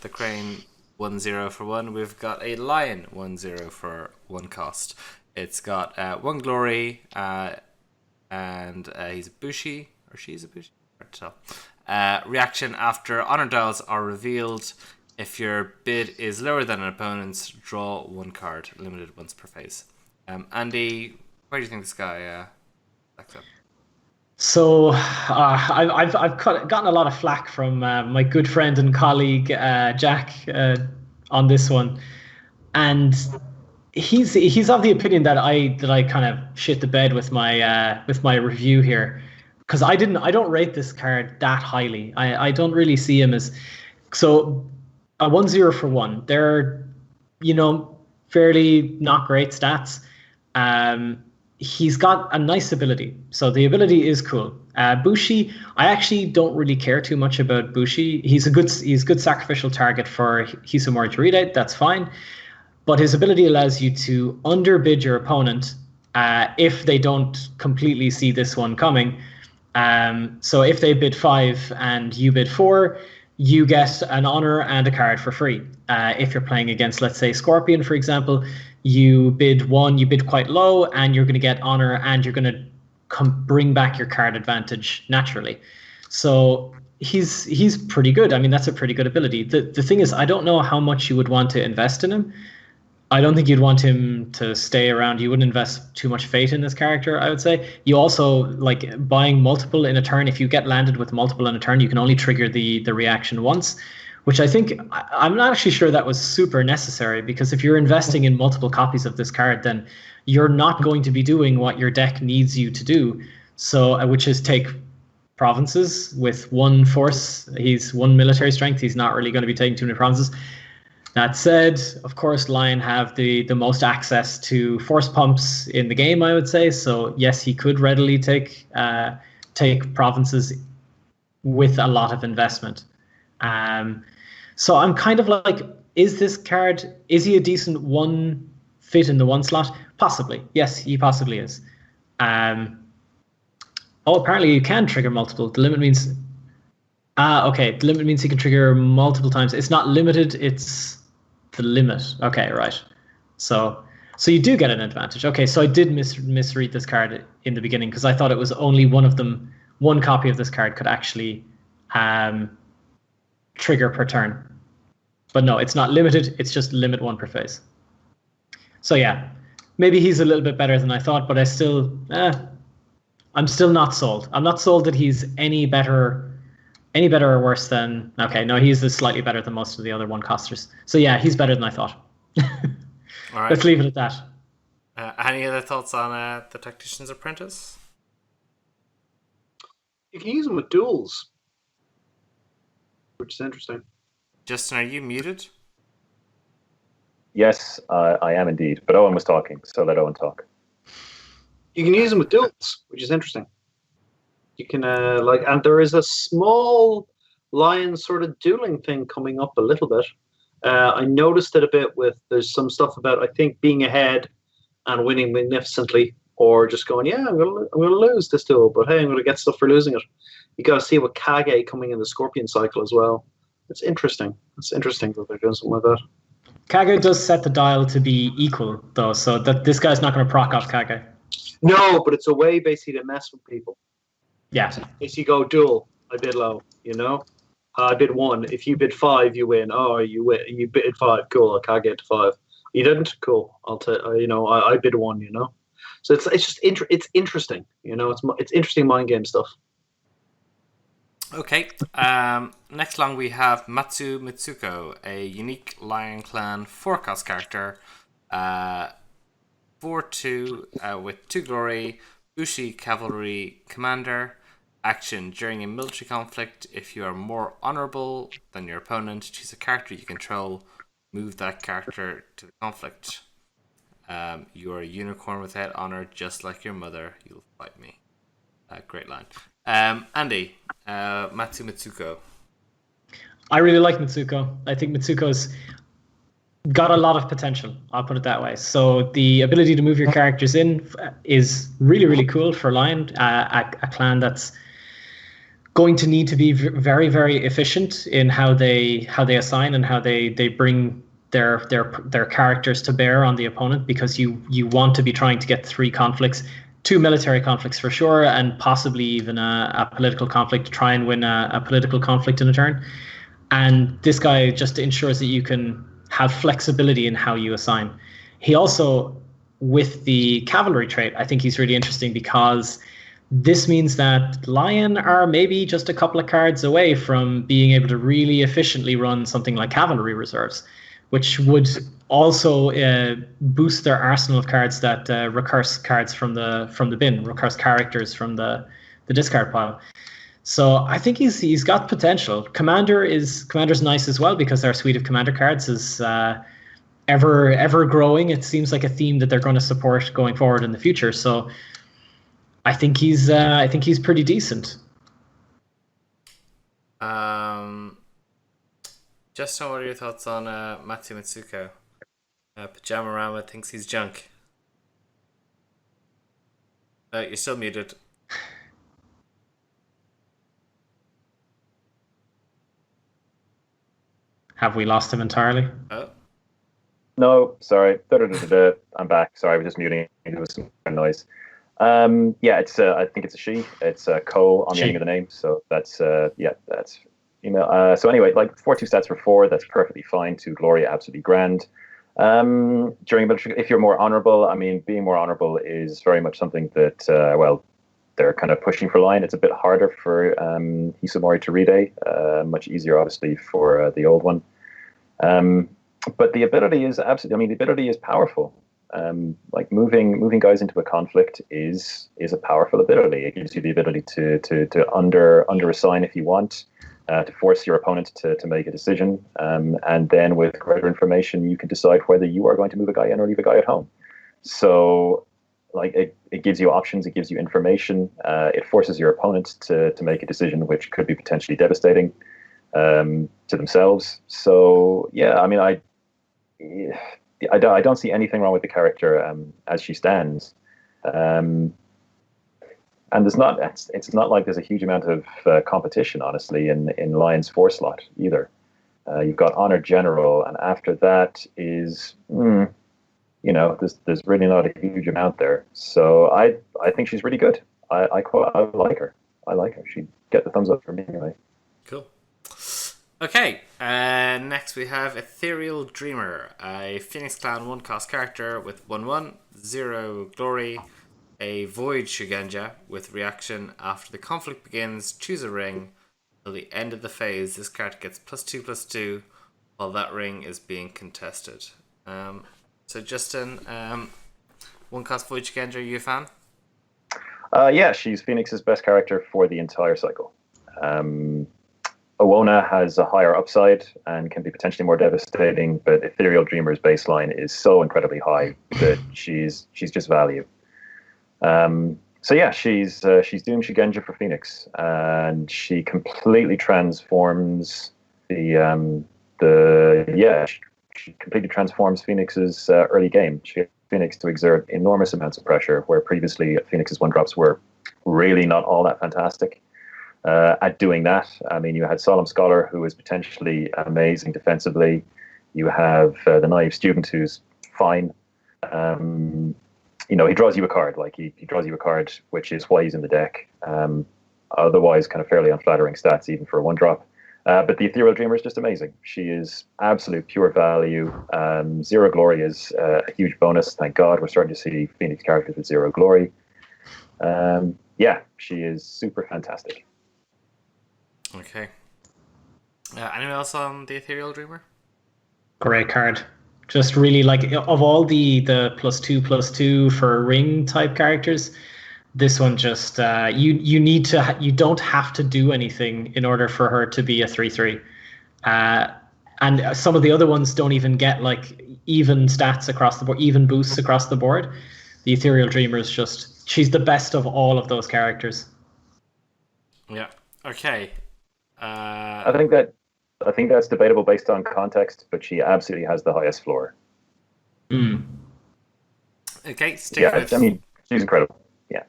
the Crane 1-0 for 1, we've got a Lion 1-0 for 1 cost. It's got 1 glory, and he's a Bushi, or she's a Bushi. Hard to tell. Reaction after honor dials are revealed. If your bid is lower than an opponent's, draw 1 card, limited once per phase. Andy, where do you think this guy stacks up? So I've gotten a lot of flack from my good friend and colleague Jack on this one, and he's of the opinion that I kind of shit the bed with my review here, because I don't rate this card that highly. I don't really see him as so a 1-0 for 1. They're fairly not great stats. He's got a nice ability, so the ability is cool. Bushi, I actually don't really care too much about Bushi. He's a good sacrificial target for Hisumori to read out. That's fine, but his ability allows you to underbid your opponent if they don't completely see this one coming. So if they bid 5 and you bid 4, you get an honor and a card for free. If you're playing against, let's say, Scorpion, for example, you bid 1, you bid quite low, and you're going to get honor, and you're going to bring back your card advantage naturally. So he's pretty good. I mean, that's a pretty good ability. The thing is, I don't know how much you would want to invest in him. I don't think you'd want him to stay around. You wouldn't invest too much fate in this character, I would say. You also, like, buying multiple in a turn. If you get landed with multiple in a turn, you can only trigger the reaction once, which I think, I'm not actually sure that was super necessary, because if you're investing in multiple copies of this card, then you're not going to be doing what your deck needs you to do. So, which is take provinces with 1 force. He's 1 military strength. He's not really going to be taking too many provinces. That said, of course, Lion have the most access to force pumps in the game, I would say. So yes, he could readily take provinces with a lot of investment. So I'm kind of like, is he a decent 1 fit in the 1 slot? Possibly. Yes, he possibly is. Apparently you can trigger multiple. The limit means... okay. The limit means he can trigger multiple times. It's not limited, it's the limit. Okay, right. So you do get an advantage. Okay, so I did misread this card in the beginning, because I thought it was only one of them. 1 copy of this card could actually trigger per turn. But no, it's not limited. It's just limit 1 per phase. So yeah, maybe he's a little bit better than I thought, but I'm still not sold. I'm not sold that he's any better or worse than... Okay, no, he's slightly better than most of the other 1-costers. So yeah, he's better than I thought. All right. Let's leave it at that. Any other thoughts on the Tactician's Apprentice? You can use them with duels, which is interesting. Justin, are you muted? Yes, I am indeed. But Owen was talking, so let Owen talk. You can use them with duels, which is interesting. You can and there is a small Lion sort of dueling thing coming up a little bit. I noticed it a bit there's some stuff about, I think, being ahead and winning magnificently, or just going, yeah, I'm gonna lose this duel, but hey, I'm gonna get stuff for losing it. You got to see with Kage coming in the Scorpion cycle as well. It's interesting. It's interesting that they're doing something like that. Kage does set the dial to be equal, though, so that this guy's not going to proc off Kage. No, but it's a way basically to mess with people. Yeah. If you go duel, I bid low, I bid 1. If you bid 5, you win. Oh, you win. You bid 5. Cool. I can't get to 5. You didn't. Cool. I'll I bid 1. So it's just it's interesting. It's interesting mind game stuff. Okay. Next along we have Matsu Mitsuko, a unique Lion Clan 4-cost character. 4/2 with 2 glory, Bushi Cavalry Commander. Action: during a military conflict, if you are more honorable than your opponent, choose a character you control, move that character to the conflict. You are a unicorn without honor, just like your mother. You'll fight me. Great line. Andy, Matsu Mitsuko. I really like Mitsuko. I think Mitsuko's got a lot of potential, I'll put it that way. So the ability to move your characters in is really, really cool for Lion, a clan that's going to need to be very, very efficient in how they assign and how they bring their characters to bear on the opponent, because you want to be trying to get 3 conflicts, 2 military conflicts for sure, and possibly even a political conflict, to try and win a political conflict in a turn. And this guy just ensures that you can have flexibility in how you assign. He also, with the cavalry trait, I think he's really interesting, because this means that Lion are maybe just a couple of cards away from being able to really efficiently run something like cavalry reserves, which would also boost their arsenal of cards that recurse cards from the bin, recurse characters from the discard pile. So I think he's got potential. Commander's nice as well, because their suite of commander cards is ever growing. It seems like a theme that they're going to support going forward in the future. So I think he's pretty decent. Justin, what are your thoughts on Matsu Mitsuko? Pajama Rama thinks he's junk. You're still muted. Have we lost him entirely? Oh. No, sorry. I'm back. Sorry, I was just muting. There was some noise. It's I think it's a she. It's Co on the ending of the name. So that's female. So anyway, like 4/2 stats for 4. That's perfectly fine. 2 glory, absolutely grand. During military, if you're more honorable, I mean, being more honorable is very much something that, they're kind of pushing for line. It's a bit harder for Hisumori Toride, much easier, obviously, for the old one. But the ability is absolutely, I mean, the ability is powerful. Like moving guys into a conflict is a powerful ability. It gives you the ability to under assign if you want, to force your opponent to make a decision, and then with greater information, you can decide whether you are going to move a guy in or leave a guy at home. So, like it gives you options, it gives you information, it forces your opponent to make a decision which could be potentially devastating to themselves. So yeah, I mean, I don't see anything wrong with the character as she stands. And it's not like there's a huge amount of competition, honestly, in Lion's 4 slot either. You've got Honor General, and after that is, there's really not a huge amount there. So I think she's really good. I like her. I like her. She'd get the thumbs up from me anyway. Cool. Okay, next we have Ethereal Dreamer, a Phoenix Clan 1-cost character with 1/1, 0 glory, a Void Shugenja with reaction. After the conflict begins, choose a ring. Till the end of the phase, this character gets +2/+2 while that ring is being contested. So Justin, 1-cost Void Shugenja, are you a fan? Yeah, she's Phoenix's best character for the entire cycle. Owona has a higher upside and can be potentially more devastating, but Ethereal Dreamer's baseline is so incredibly high that she's just value. So yeah, she's Doom Shugenja for Phoenix, and she completely transforms she completely transforms Phoenix's early game. She gets Phoenix to exert enormous amounts of pressure, where previously Phoenix's 1-drops were really not all that fantastic. At doing that, I mean, you had Solemn Scholar, who is potentially amazing defensively. You have the Naive Student, who's fine. He draws you a card. Like he draws you a card, which is why he's in the deck. Otherwise, kind of fairly unflattering stats, even for a 1-drop. But the Ethereal Dreamer is just amazing. She is absolute pure value. 0 glory is a huge bonus. Thank God we're starting to see Phoenix characters with 0 glory. Yeah, she is super fantastic. Okay. Anyone else on the Ethereal Dreamer? Great card. Just really like, of all the +2/+2 for ring type characters, this one just you don't have to do anything in order for her to be a 3/3. And some of the other ones don't even get like even stats across the board, even boosts across the board. The Ethereal Dreamer is she's the best of all of those characters. Yeah. Okay. I think that's debatable based on context, but she absolutely has the highest floor. Okay, I mean, she's incredible. Yeah.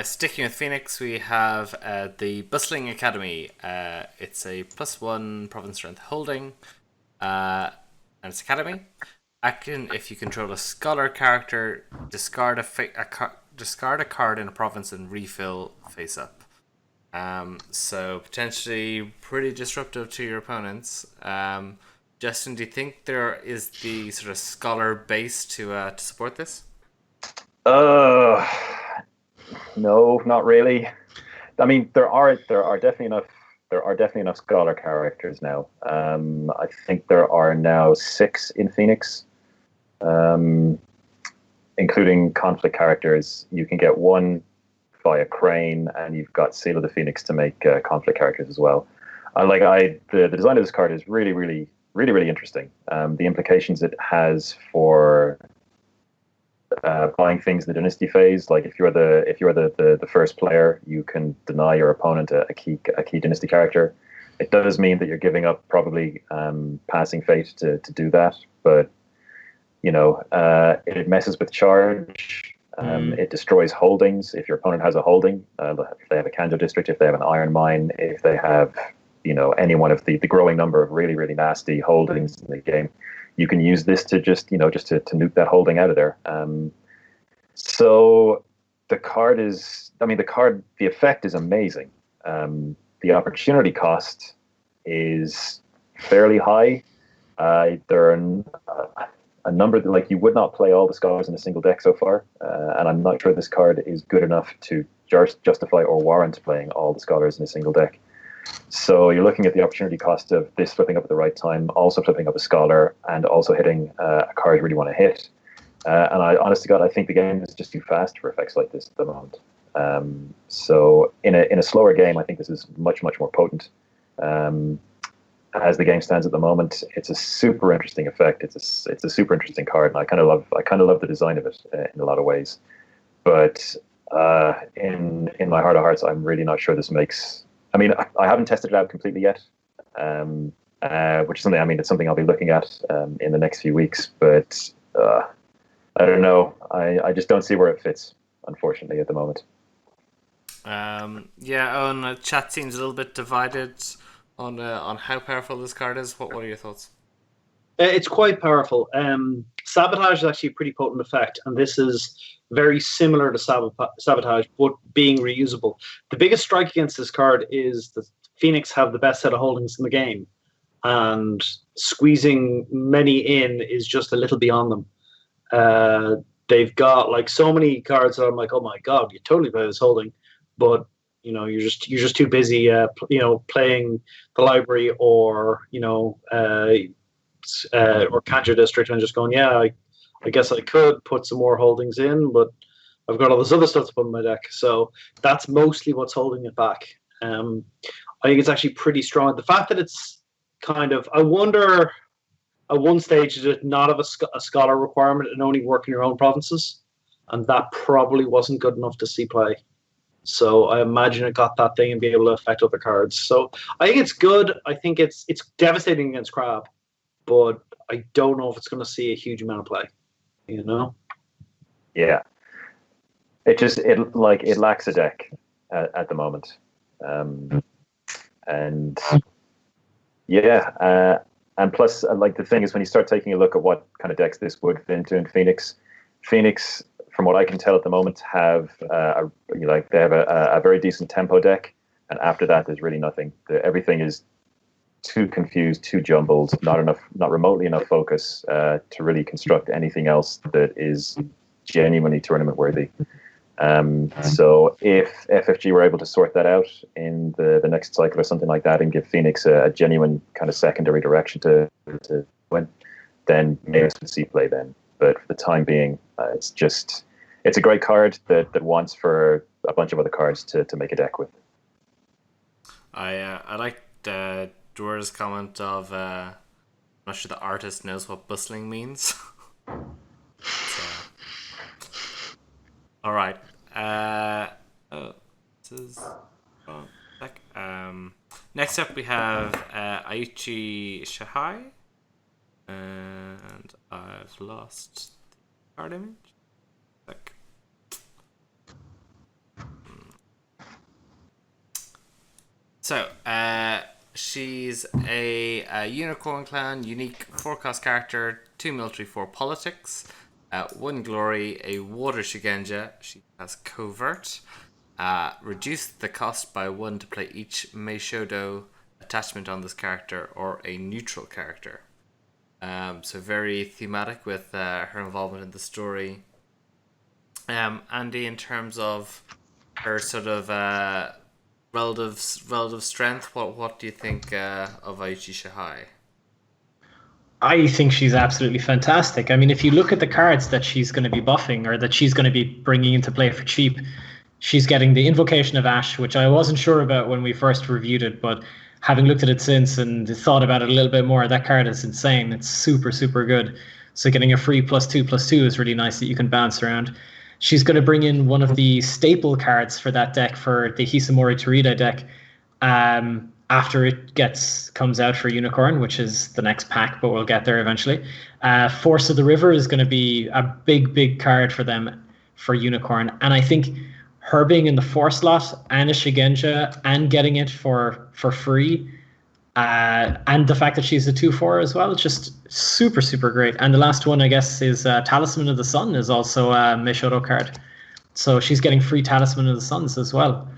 Sticking with Phoenix, we have the Bustling Academy. It's a +1 province strength holding, and it's Academy. Action: if you control a Scholar character, discard a card in a province and refill face up. So potentially pretty disruptive to your opponents. Justin, do you think there is the sort of Scholar base to support this? No, not really. I mean, there are definitely enough Scholar characters now. I think there are now 6 in Phoenix, including conflict characters. You can get 1 via Crane, and you've got Seal of the Phoenix to make conflict characters as well. The design of this card is really, really, really, really interesting. The implications it has for buying things in the dynasty phase, like if you're the first player, you can deny your opponent a key dynasty character. It does mean that you're giving up probably passing fate to do that, but it messes with charge. It destroys holdings. If your opponent has a holding, if they have a Kanjo district, if they have an iron mine, if they have any one of the growing number of really, really nasty holdings in the game, you can use this to just to nuke that holding out of there. So the card the effect is amazing. The opportunity cost is fairly high, There are a number that, like, you would not play all the scholars in a single deck so far, and I'm not sure this card is good enough to justify or warrant playing all the scholars in a single deck. So you're looking at the opportunity cost of this flipping up at the right time, also flipping up a scholar, and also hitting a card you really want to hit. And honest to God, I think the game is just too fast for effects like this at the moment. So in a slower game, I think this is much, much more potent. As the game stands at the moment, it's a super interesting effect. It's a super interesting card, and I kind of love the design of it in a lot of ways. But in my heart of hearts, I'm really not sure this makes. I mean, I haven't tested it out completely yet, which is something. I mean, it's something I'll be looking at in the next few weeks. But I don't know. I just don't see where it fits, unfortunately, at the moment. The chat seems a little bit divided on how powerful this card is. What are your thoughts? It's quite powerful. Sabotage is actually a pretty potent effect, and this is very similar to Sabotage, but being reusable. The biggest strike against this card is that Phoenix have the best set of holdings in the game, and squeezing many in is just a little beyond them. They've got like so many cards that I'm like, oh my god, you totally play this holding, but you're just too busy, playing the library or or Kanji District and just going, I guess I could put some more holdings in, but I've got all this other stuff to put in my deck. So that's mostly what's holding it back. I think it's actually pretty strong. The fact that it's kind of, I wonder, at one stage, did it not have a scholar requirement and only work in your own provinces? And that probably wasn't good enough to see play. So I imagine it got that thing and be able to affect other cards. So I think it's good. I think it's devastating against Crab, but I don't know if it's going to see a huge amount of play. Yeah. It lacks a deck at the moment. And plus, like, the thing is, when you start taking a look at what kind of decks this would fit into in Phoenix, from what I can tell at the moment, have they have a very decent tempo deck, and after that, there's really nothing. Everything is too confused, too jumbled, not remotely enough focus to really construct anything else that is genuinely tournament worthy. So if FFG were able to sort that out in the next cycle or something like that, and give Phoenix a genuine kind of secondary direction to win, then maybe we'd see play then. But for the time being, it's a great card that wants for a bunch of other cards to make a deck with. I liked Dora's comment of I'm not sure the artist knows what bustling means. All right. Next up we have Aichi Shahai, and I've lost the card image. So, she's a unicorn clan, unique 4-cost character, 2 military, 4 politics, 1 glory, a water Shigenja. She has covert. Reduce the cost by 1 to play each Meishodo attachment on this character or a neutral character. So very thematic with her involvement in the story. Andy, in terms of her sort of relative strength, what do you think of Aichi Shahai? I think she's absolutely fantastic. I mean, if you look at the cards that she's going to be buffing or that she's going to be bringing into play for cheap, she's getting the Invocation of Ash, which I wasn't sure about when we first reviewed it, but having looked at it since and thought about it a little bit more, that card is insane. It's super, super good. So getting a free +2/+2 is really nice that you can bounce around. She's going to bring in one of the staple cards for that deck, for the Hisamori Torida deck, after it comes out for Unicorn, which is the next pack, but we'll get there eventually. Force of the River is going to be a big card for them for Unicorn. And I think her being in the 4 slot and a Shigenja and getting it for free, and the fact that she's a 2/4 as well, just super, super great. And the last one, I guess, is Talisman of the Sun is also a Meishodo card. So she's getting free Talisman of the Suns as well.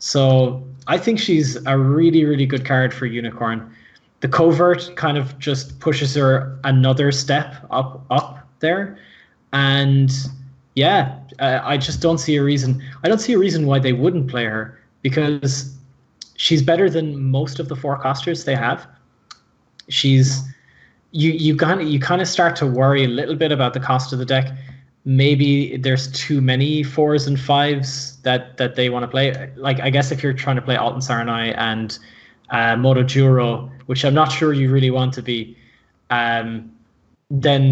So I think she's a really, really good card for Unicorn. the covert kind of just pushes her another step up there, and yeah, I just don't see a reason. I don't see a reason why they wouldn't play her, because she's better than most of the four costers they have. She's you kind of start to worry a little bit about the cost of the deck. Maybe there's too many 4s and 5s that they want to play. Like, I guess if you're trying to play Alton Saranai and Motojuro, which I'm not sure you really want to be, then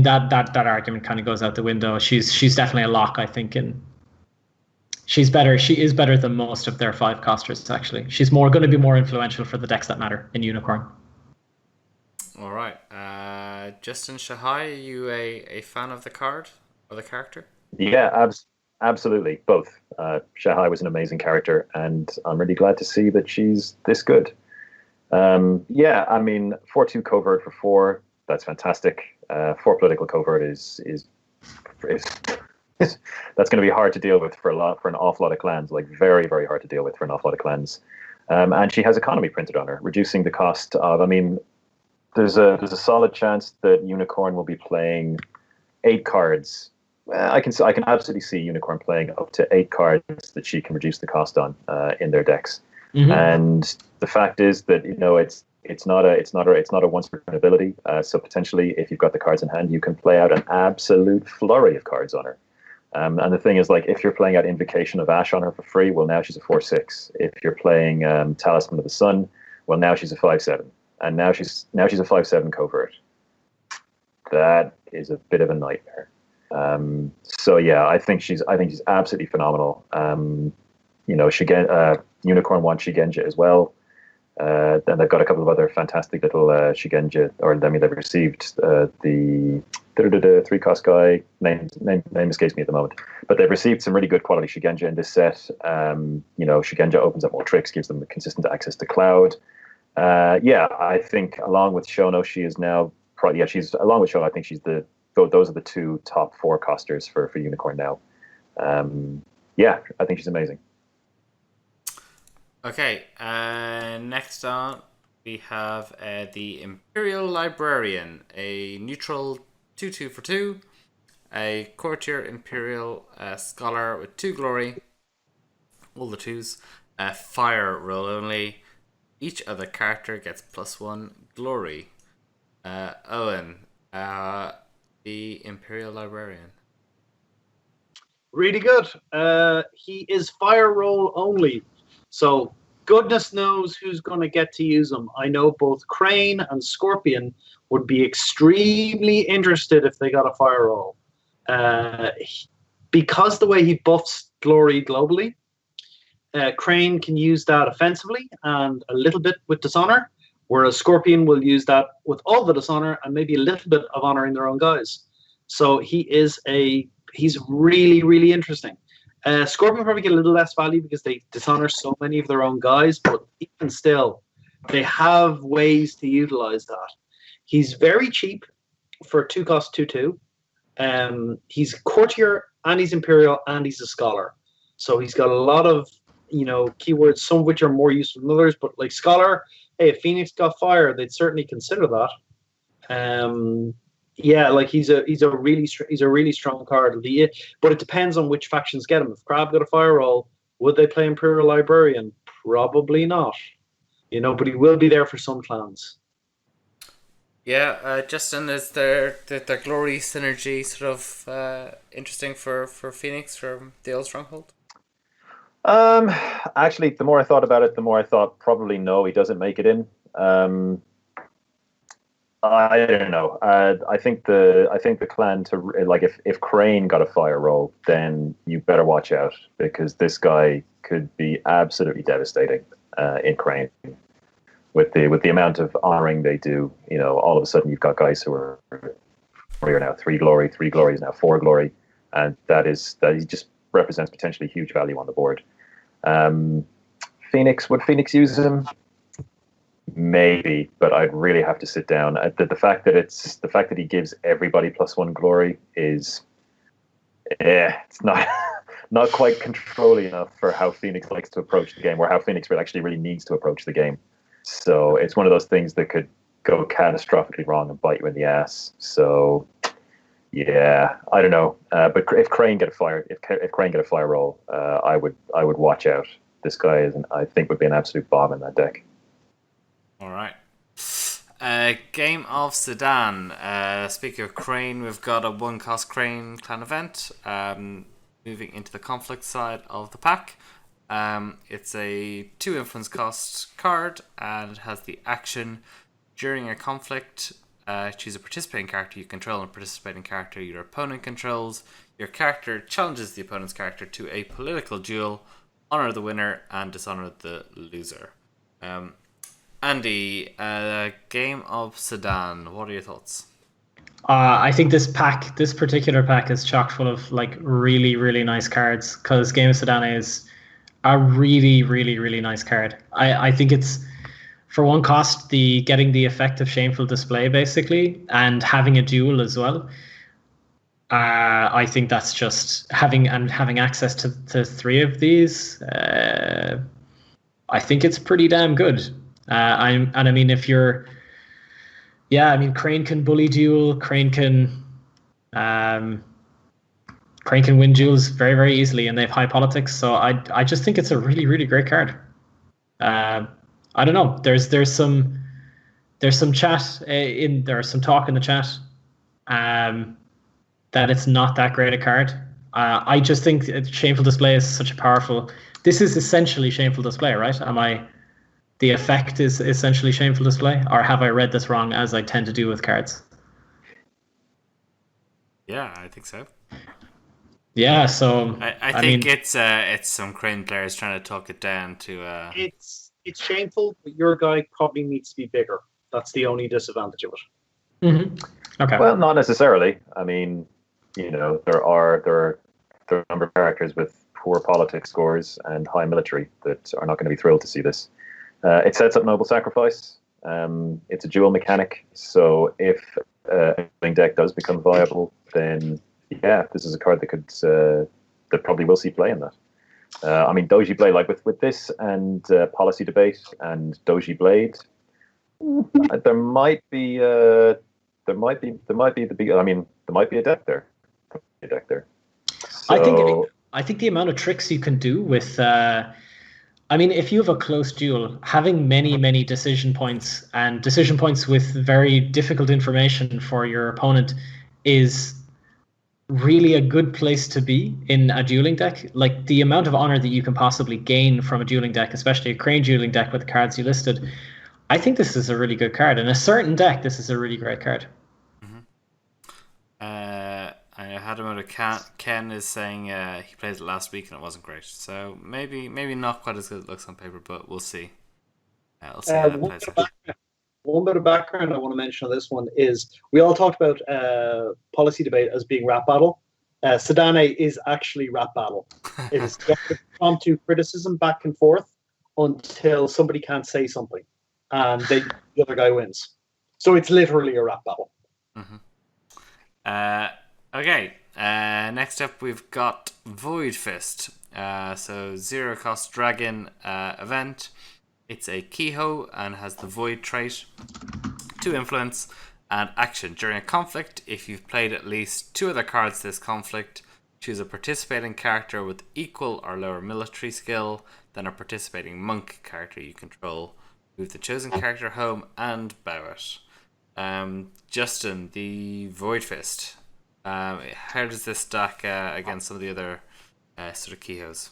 that argument kind of goes out the window. She's definitely a lock, I think, and she's better. She is better than most of their 5 costers, actually. She's going to be more influential for the decks that matter in Unicorn. All right. Justin Shahai, are you a fan of the card or the character? Yeah, absolutely. Both. Shahai was an amazing character, and I'm really glad to see that she's this good. Yeah, I mean, 4/2 covert for 4, that's fantastic. 4 political covert is that's going to be hard to deal with for an awful lot of clans, like very, very hard to deal with for an awful lot of clans. And she has economy printed on her, reducing the cost of, I mean, there's a solid chance that Unicorn will be playing 8 cards. I can absolutely see Unicorn playing up to 8 cards that she can reduce the cost on in their decks. Mm-hmm. And the fact is that, you know, it's not a once per turn ability. So potentially, if you've got the cards in hand, you can play out an absolute flurry of cards on her. And the thing is, like, if you're playing out Invocation of Ash on her for free, well, now she's a 4/6. If you're playing Talisman of the Sun, well, now she's a 5/7. And now she's a 5/7 covert. That is a bit of a nightmare. So yeah, I think she's absolutely phenomenal. You know, Unicorn wants Shigenja as well. Then they've got a couple of other fantastic little Shigenja, or I mean, they've received the 3-cost guy. Name escapes me at the moment, but they've received some really good quality Shigenja in this set. You know, Shigenja opens up more tricks, gives them consistent access to Cloud. Yeah, I think along with Shono, she is now probably, yeah, she's along with Shono. I think those are the 2 top 4 costers for Unicorn now. Yeah, I think she's amazing. Okay, next on we have the Imperial Librarian, a neutral 2/2 for 2, a courtier Imperial scholar with 2 glory, all the 2s, fire roll only. Each other character gets +1 glory. Eoin, the Imperial Librarian. Really good. He is fire roll only. So goodness knows who's going to get to use him. I know both Crane and Scorpion would be extremely interested if they got a fire roll. Because the way he buffs glory globally, Crane can use that offensively and a little bit with dishonor, whereas Scorpion will use that with all the dishonor and maybe a little bit of honor in their own guys. So he's really, really interesting. Scorpion probably get a little less value because they dishonor so many of their own guys, but even still, they have ways to utilize that. He's very cheap for 2-cost 2/2. He's courtier and he's Imperial and he's a scholar. So he's got a lot of, you know, keywords, some of which are more useful than others, but like scholar, hey, if Phoenix got fire, they'd certainly consider that. Yeah, like he's a really strong card. But it depends on which factions get him. If Crab got a fire roll, would they play Imperial Librarian? Probably not. You know, but he will be there for some clans. Yeah, Justin, is their glory synergy sort of interesting for Phoenix from the old stronghold? Actually, the more I thought about it, the more I thought probably no, he doesn't make it in. I don't know. I think the clan to, like, if Crane got a fire roll, then you better watch out, because this guy could be absolutely devastating in Crane. With the amount of honoring they do, you know, all of a sudden you've got guys who are now 3 glory is now 4 glory, and that he just represents potentially huge value on the board. Would Phoenix use him? Maybe, but I'd really have to sit down. The fact that he gives everybody +1 glory is, it's not quite controlling enough for how Phoenix likes to approach the game, or how Phoenix actually really needs to approach the game. So it's one of those things that could go catastrophically wrong and bite you in the ass. So yeah, I don't know. But if Crane get a fire roll, I would watch out. This guy I think would be an absolute bomb in that deck. All right. Game of Sedan. Speaking of Crane, we've got a 1-cost Crane clan event. Moving into the conflict side of the pack. It's a 2 influence cost card, and it has the action during a conflict. Choose a participating character you control and a participating character your opponent controls. Your character challenges the opponent's character to a political duel. Honor the winner and dishonor the loser. Andy, Game of Sedan. What are your thoughts? I think this particular pack is chock full of like really, really nice cards, because Game of Sedan is a really, really, really nice card. I think it's, for 1 cost, getting the effect of Shameful Display basically, and having a duel as well. I think that's just having access to 3 of these. I think it's pretty damn good. Crane can bully duel. Crane can win duels very, very easily, and they have high politics. So I just think it's a really, really great card. I don't know. There's some chat there's some talk in the chat that it's not that great a card. I just think Shameful Display is such a powerful. This is essentially Shameful Display, right? The effect is essentially Shameful Display, or have I read this wrong, as I tend to do with cards? Yeah, I think so. Yeah, so I think it's some Crane players trying to talk it down to. It's shameful, but your guy probably needs to be bigger. That's the only disadvantage of it. Mm-hmm. Okay. Well, not necessarily. I mean, there are a number of characters with poor politics scores and high military that are not going to be thrilled to see this. It sets up Noble Sacrifice. It's a dual mechanic, so if a deck does become viable, then yeah, this is a card that probably will see play in that. Doji Blade, like with this and Policy Debate and Doji Blade, there might be a deck there. So, I think the amount of tricks you can do with. If you have a close duel, having many decision points and decision points with very difficult information for your opponent is really a good place to be in a dueling deck. Like, the amount of honor that you can possibly gain from a dueling deck, especially a Crane dueling deck with the cards you listed, I think this is a really good card. In a certain deck, this is a really great card. I had him out of Ken is saying he played it last week and it wasn't great. So maybe not quite as good as it looks on paper, but we'll see. We'll see how that plays out. One bit of background I want to mention on this one is we all talked about Policy Debate as being rap battle. Sedane is actually rap battle. It is impromptu criticism back and forth until somebody can't say something, and the other guy wins. So it's literally a rap battle. Okay. Next up, we've got Void Fist. So 0-cost dragon event. It's a Kehoe and has the Void trait, 2 influence, and action. During a conflict, if you've played at least 2 other cards this conflict, choose a participating character with equal or lower military skill than a participating monk character you control. Move the chosen character home and bow it. Justin, the Void Fist. How does this stack against some of the other sort of Kehoes?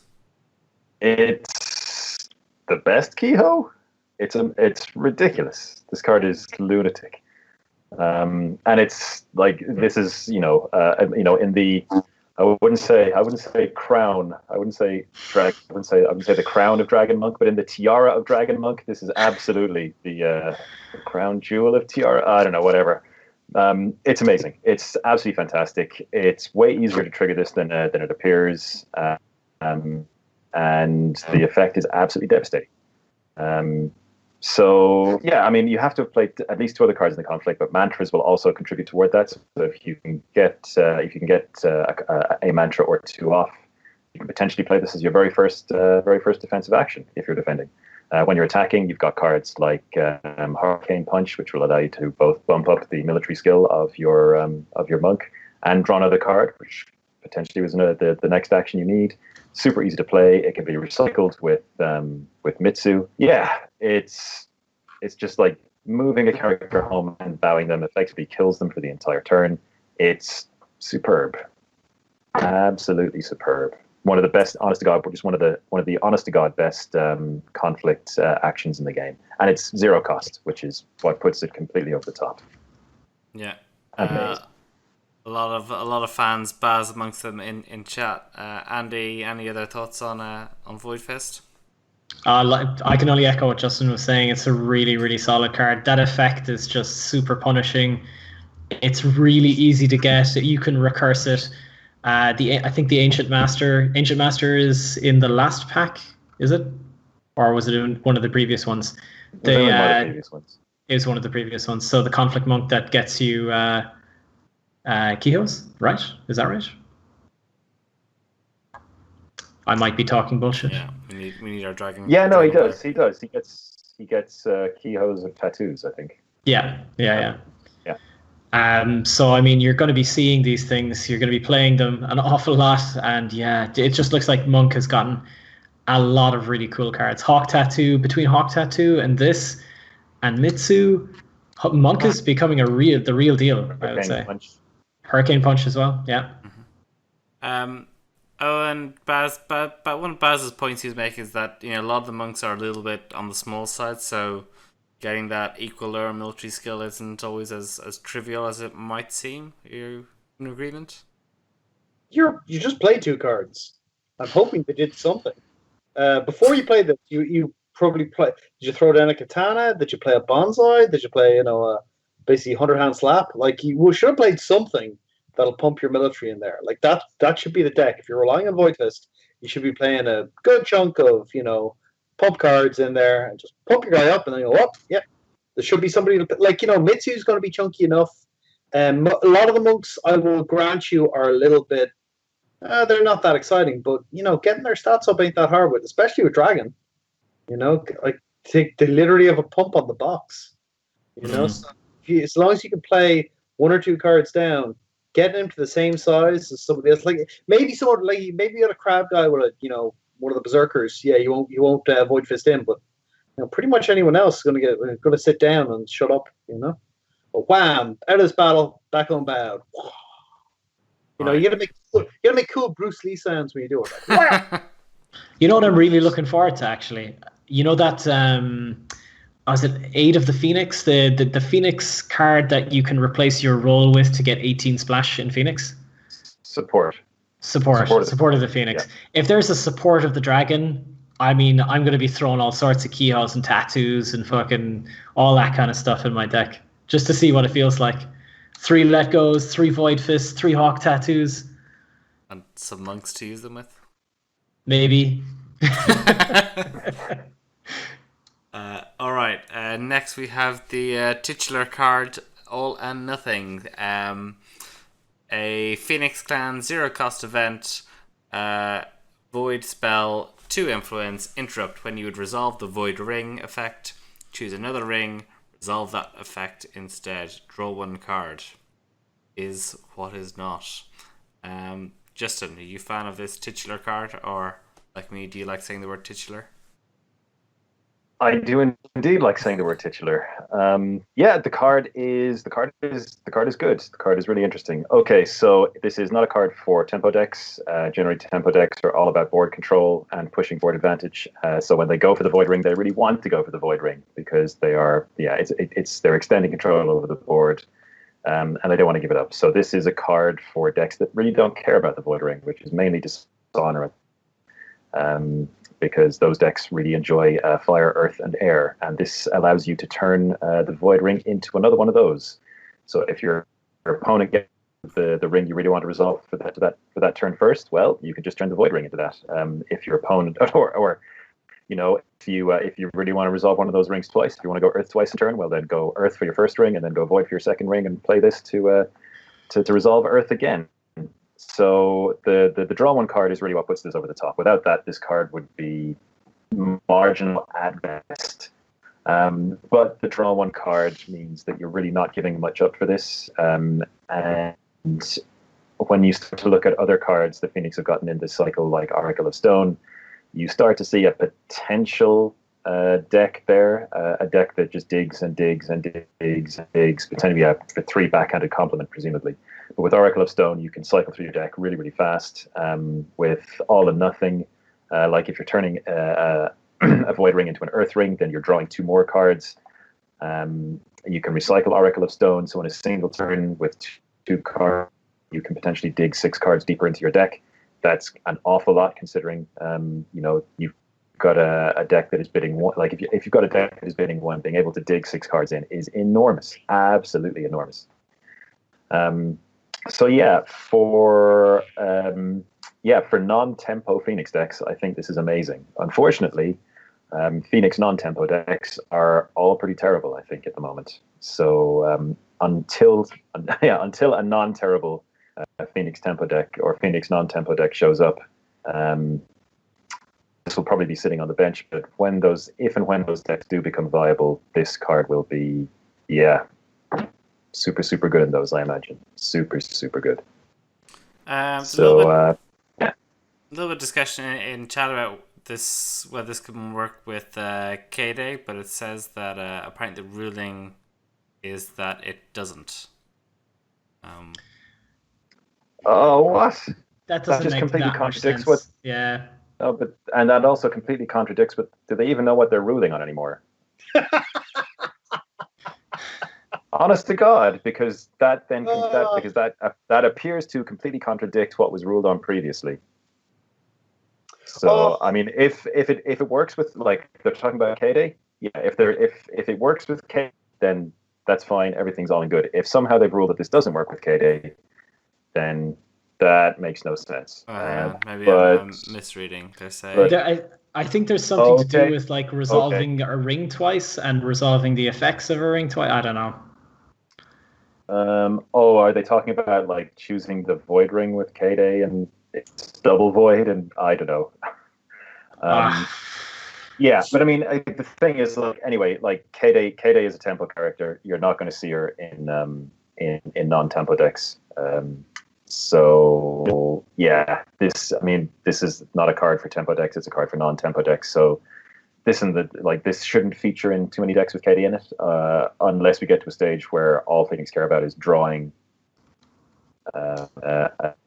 It's the best Kehoe. It's ridiculous. This card is lunatic, and it's like this is in the I wouldn't say crown. I wouldn't say the crown of Dragon Monk, but in the tiara of Dragon Monk, this is absolutely the crown jewel of tiara. I don't know, whatever. It's amazing. It's absolutely fantastic. It's way easier to trigger this than it appears, and the effect is absolutely devastating. So yeah, you have to have played at least 2 other cards in the conflict, but mantras will also contribute toward that. So if you can get a mantra or 2 off, you can potentially play this as your very first defensive action if you're defending. When you're attacking, you've got cards like Hurricane Punch, which will allow you to both bump up the military skill of your monk and draw another card, which potentially was the next action you need. Super easy to play. It can be recycled with Mitsu. Yeah, it's just like moving a character home and bowing them effectively kills them for the entire turn. It's superb, absolutely superb. One of the best, honest to God, just one of the honest to God best conflict actions in the game, and it's 0 cost, which is what puts it completely over the top. Yeah, amazing. A lot of fans, Baz amongst them in chat. Andy, any other thoughts on Void Fist? I can only echo what Justin was saying. It's a really, really solid card. That effect is just super punishing. It's really easy to get. You can recurse it. I think the Ancient Master is in the last pack, is it? Or was it in one of the previous ones? One of the previous ones. Is one of the previous ones. So the Conflict Monk that gets you Kihos, right? Is that right? I might be talking bullshit. Yeah, we need our dragon. Yeah, no, he does. He does. He gets Kihos of tattoos, I think. Yeah. So I mean, you're going to be seeing these things. You're going to be playing them an awful lot, and yeah, it just looks like Monk has gotten a lot of really cool cards. Hawk Tattoo, between Hawk Tattoo and this, and Mitsu, Monk is becoming the real deal. I would say. Hurricane Punch as well. Yeah. Mm-hmm. And Baz, but one of Baz's points he was making is that a lot of the monks are a little bit on the small side, so getting that equal lower military skill isn't always as trivial as it might seem. Are you in agreement? You just played 2 cards. I'm hoping they did something. Before you played this, you probably play. Did you throw down a katana? Did you play a bonsai? Did you play basically 100-hand slap? Like you should have played something that'll pump your military in there. Like that should be the deck. If you're relying on Void Fist, you should be playing a good chunk of pump cards in there and just pump your guy up and then go up. Yeah, there should be somebody Mitsu's going to be chunky enough. A lot of the monks, I will grant you, are a little bit. They're not that exciting, but getting their stats up ain't that hard with, especially with Dragon. Like they literally have a pump on the box. So as long as you can play 1 or 2 cards down, getting him to the same size as somebody else, like maybe you got a crab guy with a one of the berserkers. Yeah, you won't Void Fist in, but pretty much anyone else is going to sit down and shut up. But wham, out of this battle, back on bowed. You gotta make cool Bruce Lee sounds when you do it. Like, you know what I'm really looking forward to, actually? That was it 8 of the Phoenix, the Phoenix card that you can replace your roll with to get 18 splash in Phoenix? Support of the Phoenix. Yeah. If there's a support of the dragon, I mean, I'm going to be throwing all sorts of keyholes and tattoos and fucking all that kind of stuff in my deck just to see what it feels like. 3 let goes, 3 void fists, 3 hawk tattoos, and some monks to use them with. Maybe. All right. Next, we have the titular card, All and Nothing. A Phoenix Clan 0 cost event. Void spell, 2 influence, interrupt. When you would resolve the Void Ring effect, choose another ring, resolve that effect instead. Draw 1 card. Is what is not. Justin, are you a fan of this titular card, or like me, do you like saying the word titular? I do indeed like saying the word titular. Yeah, the card is good. The card is really interesting. Okay, so this is not a card for tempo decks. Generally, tempo decks are all about board control and pushing board advantage. So when they go for the void ring, they really want to go for the void ring because they are, they're extending control over the board, and they don't want to give it up. So this is a card for decks that really don't care about the void ring, which is mainly Dishonor. Because those decks really enjoy fire, earth, and air, and this allows you to turn the void ring into another one of those. So if your opponent gets the ring you really want to resolve for that turn first, well, you can just turn the void ring into that. If your opponent, or if you really want to resolve one of those rings twice, if you want to go earth twice in turn, well, then go earth for your first ring, and then go void for your second ring, and play this to resolve earth again. So the draw 1 card is really what puts this over the top. Without that, this card would be marginal at best. But the draw one card means that you're really not giving much up for this. And when you start to look at other cards that Phoenix have gotten in this cycle, like Oracle of Stone, you start to see a potential deck there, a deck that just digs and digs and digs and digs, potentially a 3 backhanded complement, presumably. But with Oracle of Stone, you can cycle through your deck really, really fast with all and nothing. Like if you're turning a Void Ring into an Earth Ring, then you're drawing 2 more cards. You can recycle Oracle of Stone, so in a single turn with 2 cards, you can potentially dig 6 cards deeper into your deck. That's an awful lot, considering you've got a deck that is bidding 1. Like if you've got a deck that is bidding 1, being able to dig 6 cards in is enormous, absolutely enormous. So yeah, for non-tempo Phoenix decks, I think this is amazing. Unfortunately, Phoenix non-tempo decks are all pretty terrible, I think, at the moment. So until a non-terrible Phoenix tempo deck or Phoenix non-tempo deck shows up, this will probably be sitting on the bench. But if and when those decks do become viable, this card will be, super, super good in those, I imagine. Super, super good. A little bit of discussion in chat about this, whether this can work with K-Day, but it says that apparently the ruling is that it doesn't. Oh, what? That doesn't just make completely that contradicts much sense. what. Yeah. Oh, and that also completely contradicts what. Do they even know what they're ruling on anymore? Honest to God, because that appears to completely contradict what was ruled on previously. So I mean, if it works with, like, they're talking about K-Day, yeah. If it works with K, then that's fine. Everything's all in good. If somehow they've ruled that this doesn't work with K-Day, then that makes no sense. Maybe I'm misreading. They say. I think there's something to do with like resolving a ring twice and resolving the effects of a ring twice. I don't know. Are they talking about like choosing the Void Ring with K-Day and it's double void? And I don't know. Yeah, but I mean, the thing is, like, anyway, like K-Day is a tempo character. You're not going to see her in non-tempo decks. So yeah, this is not a card for tempo decks. It's a card for non-tempo decks. So this shouldn't feature in too many decks with K-Day in it, unless we get to a stage where all Phoenix care about is drawing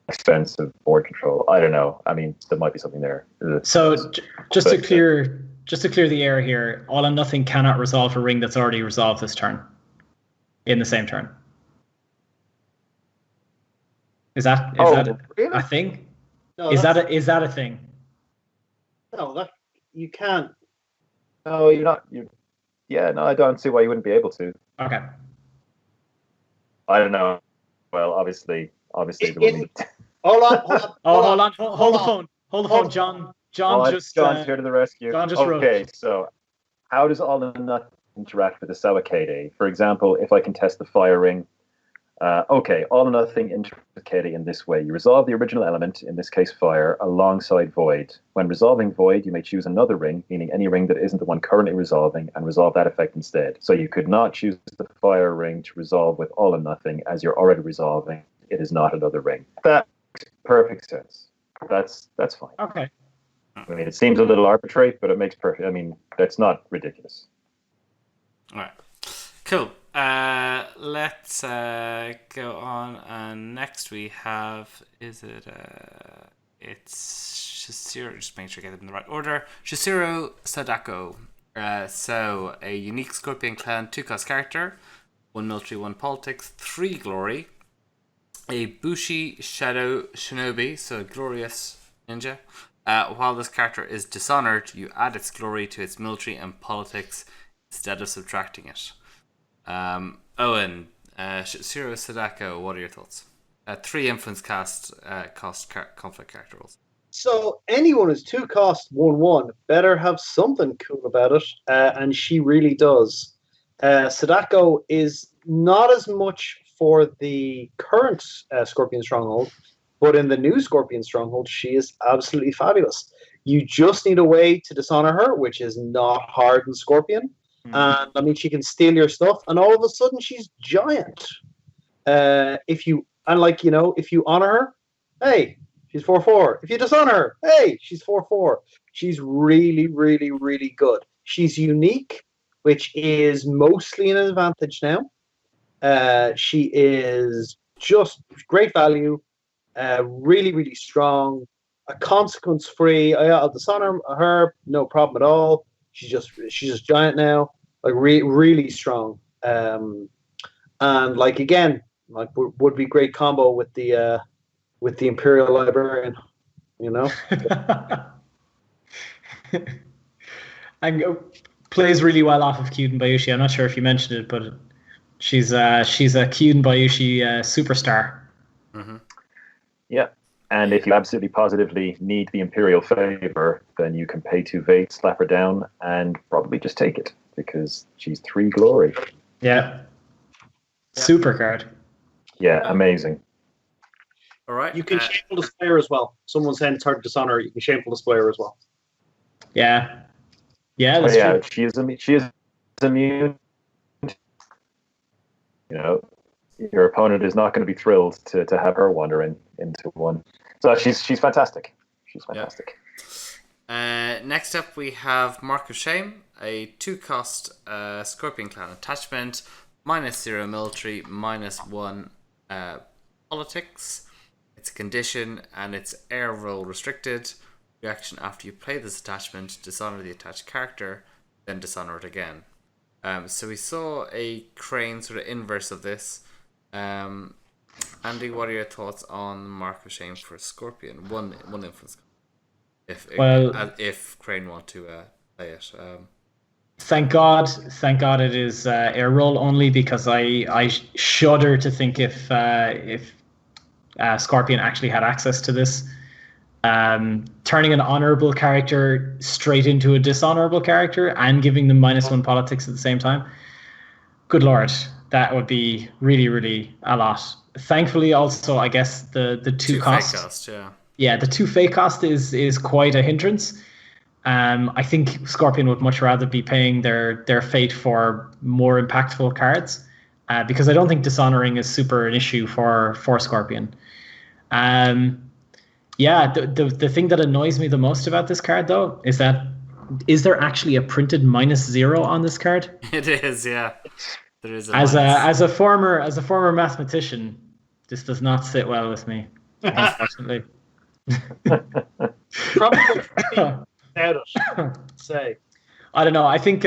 expensive board control. I don't know. I mean, there might be something there. So just to clear the air here, All and Nothing cannot resolve a ring that's already resolved this turn, in the same turn. Is that really? a thing? No, is that a thing? No, that you can't. No, you're not. No, I don't see why you wouldn't be able to. Okay. I don't know. Well, obviously, Hold on. Hold the phone, John. John's here to the rescue. John just wrote. Okay, so how does All and Nothing interact with the Sawa K-Day? For example, if I can test the Fire Ring. All or Nothing interacts with K-Day in this way. You resolve the original element, in this case fire, alongside Void. When resolving Void, you may choose another ring, meaning any ring that isn't the one currently resolving, and resolve that effect instead. So you could not choose the Fire Ring to resolve with All or Nothing, as you're already resolving. It is not another ring. That makes perfect sense. That's fine. Okay. I mean, it seems a little arbitrary, but it makes perfect. I mean, that's not ridiculous. All right. Cool. Let's go on, and next we have, it's Shishiro, just make sure I get them in the right order. Shishiro Sadako. So a unique Scorpion Clan 2-cost character, 1 military, 1 politics, 3 glory. A Bushi Shadow Shinobi, so a glorious ninja. While this character is dishonored, you add its glory to its military and politics instead of subtracting it. Owen, Shiro Sadako, what are your thoughts? 3 influence cost conflict character roles. So anyone who's 2-cost 1/1 better have something cool about it, and she really does. Sadako is not as much for the current Scorpion Stronghold, But in the new Scorpion Stronghold, she is absolutely fabulous. You just need a way to dishonor her, which is not hard in Scorpion. And I mean, she can steal your stuff, and all of a sudden, she's giant. If you honor her, hey, she's 4/4. If you dishonor her, hey, she's 4/4. She's really, really, really good. She's unique, which is mostly an advantage now. She is just great value, really, really strong, a consequence free. I'll dishonor her, no problem at all. She's just giant now, like really strong. And like again, like would be great combo with the Imperial librarian, you know. And plays really well off of Kyuden Bayushi. I'm not sure if you mentioned it, but she's a Kyuden Bayushi superstar. Mm-hmm. Yeah. And if you absolutely positively need the Imperial favor, then you can pay 2 Vate, slap her down, and probably just take it, because she's 3 glory. Yeah. Super card. Yeah, amazing. All right. You can shameful displayer as well. Someone saying it's hard to dishonor. You can shameful displayer as well. Yeah. Yeah, that's true. She is immune. You know, your opponent is not going to be thrilled to have her wander into one. So she's fantastic. She's fantastic. Yeah. Next up, we have Mark of Shame, a 2-cost Scorpion Clan attachment, -0 military, -1 politics. It's a condition and it's air roll restricted. Reaction after you play this attachment, dishonor the attached character, then dishonor it again. So we saw a Crane sort of inverse of this. Andy, what are your thoughts on Mark of Shame for Scorpion? One influence. If Crane want to play it. Thank God it is air roll only, because I shudder to think if Scorpion actually had access to this. Turning an honorable character straight into a dishonorable character and giving them -1 politics at the same time. Good Lord, that would be really, really a lot. Thankfully, also, I guess the 2 cost. Fake cost, yeah. Yeah, the 2 fake cost is quite a hindrance. I think Scorpion would much rather be paying their fate for more impactful cards, because I don't think dishonoring is super an issue for Scorpion. Yeah, the thing that annoys me the most about this card, though, is there actually a printed -0 on this card? It is, yeah. There is as a former mathematician, this does not sit well with me, unfortunately. Probably out it. Say, I don't know. I think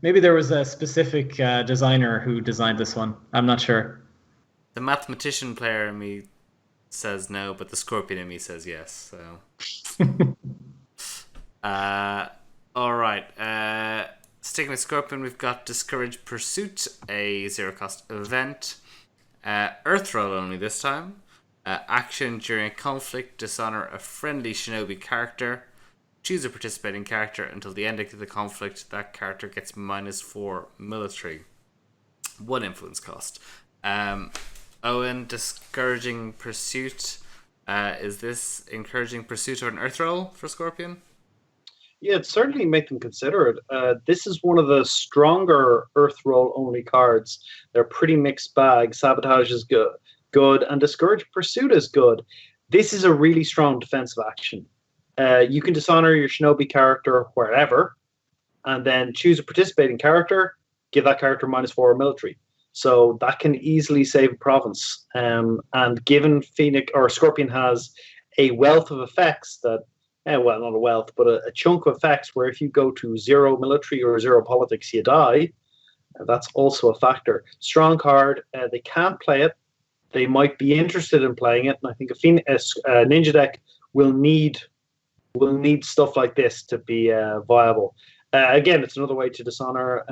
maybe there was a specific designer who designed this one. I'm not sure. The mathematician player in me says no, but the Scorpion in me says yes. So, all right. Sticking with Scorpion, we've got Discouraged Pursuit, a 0-cost event. Earth roll only this time. Action during a conflict, dishonor a friendly shinobi character. Choose a participating character until the ending of the conflict. That character gets -4 military. 1 influence cost. Owen, Discouraging Pursuit. Is this encouraging pursuit of an Earth roll for Scorpion? yeah, it certainly make them consider it. This is one of the stronger Earth roll only cards. They're pretty mixed bag. Sabotage is good, and Discouraged Pursuit is good. This is a really strong defensive action. You can dishonor your shinobi character wherever, and then choose a participating character, give that character -4 military. So that can easily save a province. And given Phoenix or Scorpion has a wealth of effects that, well, not a wealth, but a chunk of effects where if you go to 0 military or 0 politics, you die. That's also a factor. Strong card. They can't play it. They might be interested in playing it, and I think a Ninja deck will need stuff like this to be viable. Again, it's another way to dishonor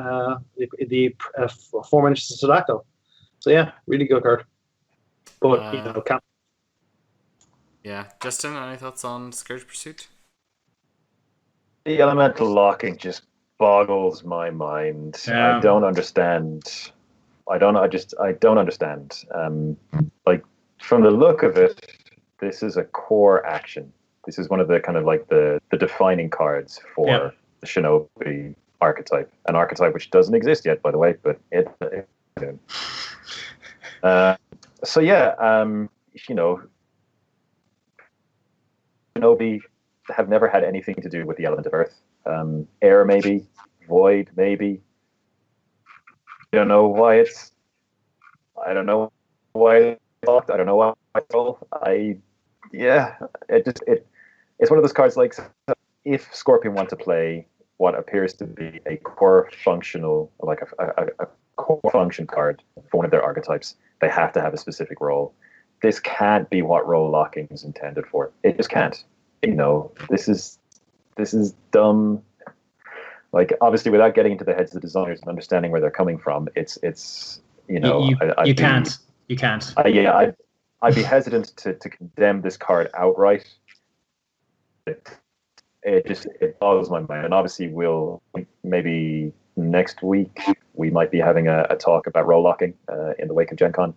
the aforementioned Sadako. So yeah, really good card. But can't. Yeah, Justin, any thoughts on Discouraged Pursuit? The elemental locking just boggles my mind. Yeah. I don't understand. I don't understand. Like, from the look of it, this is a core action. This is one of the kind of like the defining cards for the Shinobi archetype, an archetype which doesn't exist yet, by the way, but it so yeah, you know, Shinobi have never had anything to do with the element of earth. Air maybe, void maybe. I don't know why it's locked. I don't know why it's one of those cards like, if Scorpion want to play what appears to be a core functional, like a core function card for one of their archetypes, they have to have a specific role. This can't be what role locking is intended for. It just can't. You know, this is dumb. Like, obviously, without getting into the heads of the designers and understanding where they're coming from, it's you know, you can't. I'd be hesitant to condemn this card outright. It boggles my mind. And obviously, maybe next week we might be having a talk about role locking in the wake of Gen Con.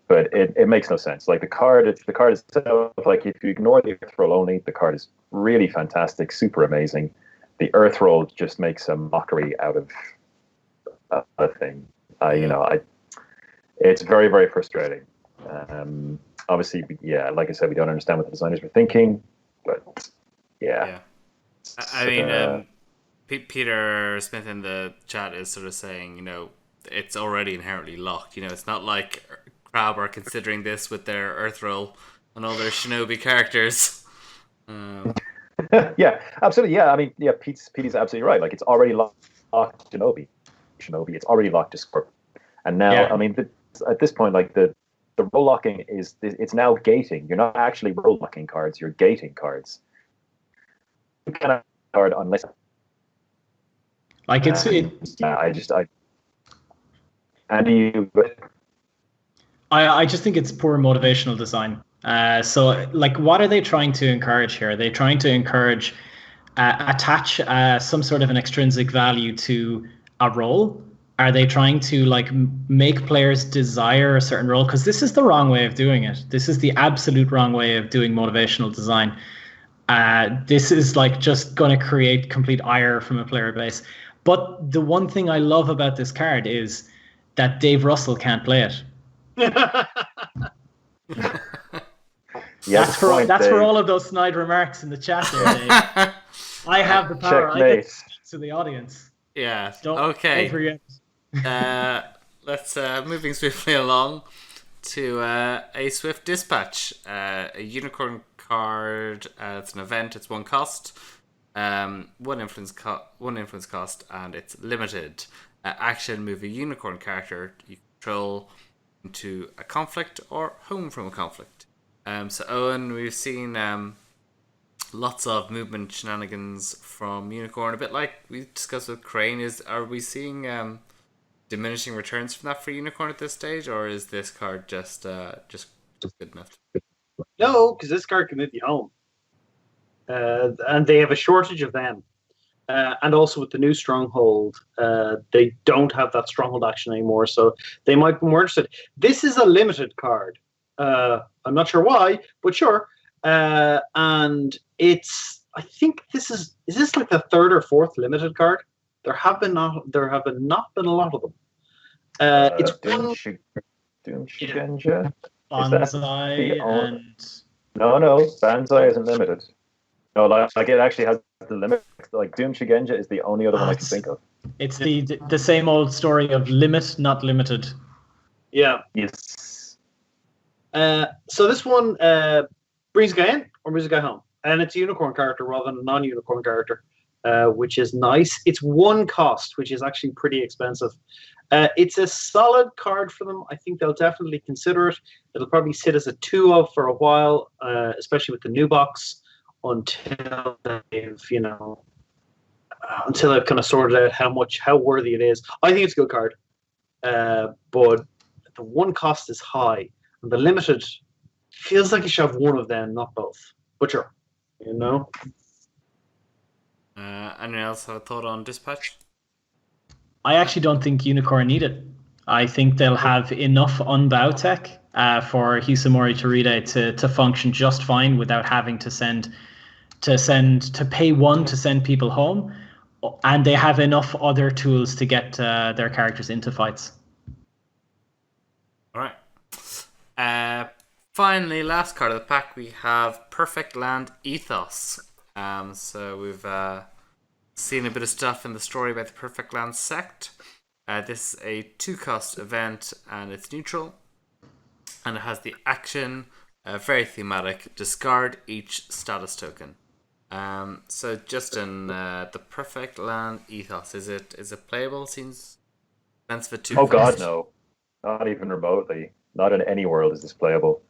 But it makes no sense. Like, the card itself, like, if you ignore the earth roll only, the card is really fantastic, super amazing. The earth roll just makes a mockery out of a thing. It's very, very frustrating. Obviously, yeah, like I said, we don't understand what the designers were thinking, but yeah. I mean, Peter Smith in the chat is sort of saying, you know, it's already inherently locked. You know, it's not like Crab are considering this with their earth roll and all their Shinobi characters. Yeah, absolutely. Yeah, I mean, yeah, Pete's absolutely right. Like, it's already locked to Shinobi. It's already locked to Scorpion. And now, I mean, at this point, like, the role locking it's now gating. You're not actually role locking cards, you're gating cards. You cannot card unless, like, I just think it's poor motivational design. So, like, what are they trying to encourage here? Are they trying to encourage attach some sort of an extrinsic value to a role? Are they trying to, like, make players desire a certain role? Because this is the wrong way of doing it. This is the absolute wrong way of doing motivational design. This is, like, just going to create complete ire from a player base. But the one thing I love about this card is that Dave Russell can't play it. That's for all of those snide remarks in the chat there, Dave. I have the power. Checkmate. I get to speak to the audience. Yeah. Don't forget. Let's moving swiftly along to a Swift Dispatch, a unicorn card. It's an event. It's one cost, one influence cost, and it's limited. Action: move a unicorn character you control into a conflict or home from a conflict. So Eoin, we've seen lots of movement shenanigans from Unicorn, a bit like we discussed with Crane. Are we seeing diminishing returns from that for Unicorn at this stage, or is this card just good enough? No, because this card can move you home, and they have a shortage of them. And also with the new Stronghold, they don't have that Stronghold action anymore, so they might be more interested. This is a limited card. I'm not sure why, but sure. And I think is this like the third or fourth limited card? There have not been a lot of them. It's Doom Shigenja. Banzai and No, Banzai isn't limited. No, like it actually has the limit. Like, Doom Shigenja is the only other one I can think of. It's the same old story of limit, not limited. Yeah. Yes. So this one brings a guy in or moves a guy home, and it's a unicorn character rather than a non-unicorn character, which is nice. It's one cost, which is actually pretty expensive. It's a solid card for them. I think they'll definitely consider it. It'll probably sit as a 2-of for a while, especially with the new box, until they've kind of sorted out how worthy it is. I think it's a good card, but the one cost is high, and the limited feels like you should have one of them, not both. But sure, Anyone else have a thought on Dispatch? I actually don't think Unicorn need it. I think they'll have enough unbow tech for Hisamori Toride to function just fine without having to pay one to send people home, and they have enough other tools to get their characters into fights. All right. Finally, last card of the pack, we have Perfect Land Ethos. So we've seen a bit of stuff in the story about the Perfect Land sect. This is a 2-cost event, and it's neutral, and it has the action, very thematic, discard each status token. So Justin, the Perfect Land Ethos, is it playable? Seems expensive at 2 Oh god, no. Not even remotely. Not in any world is this playable.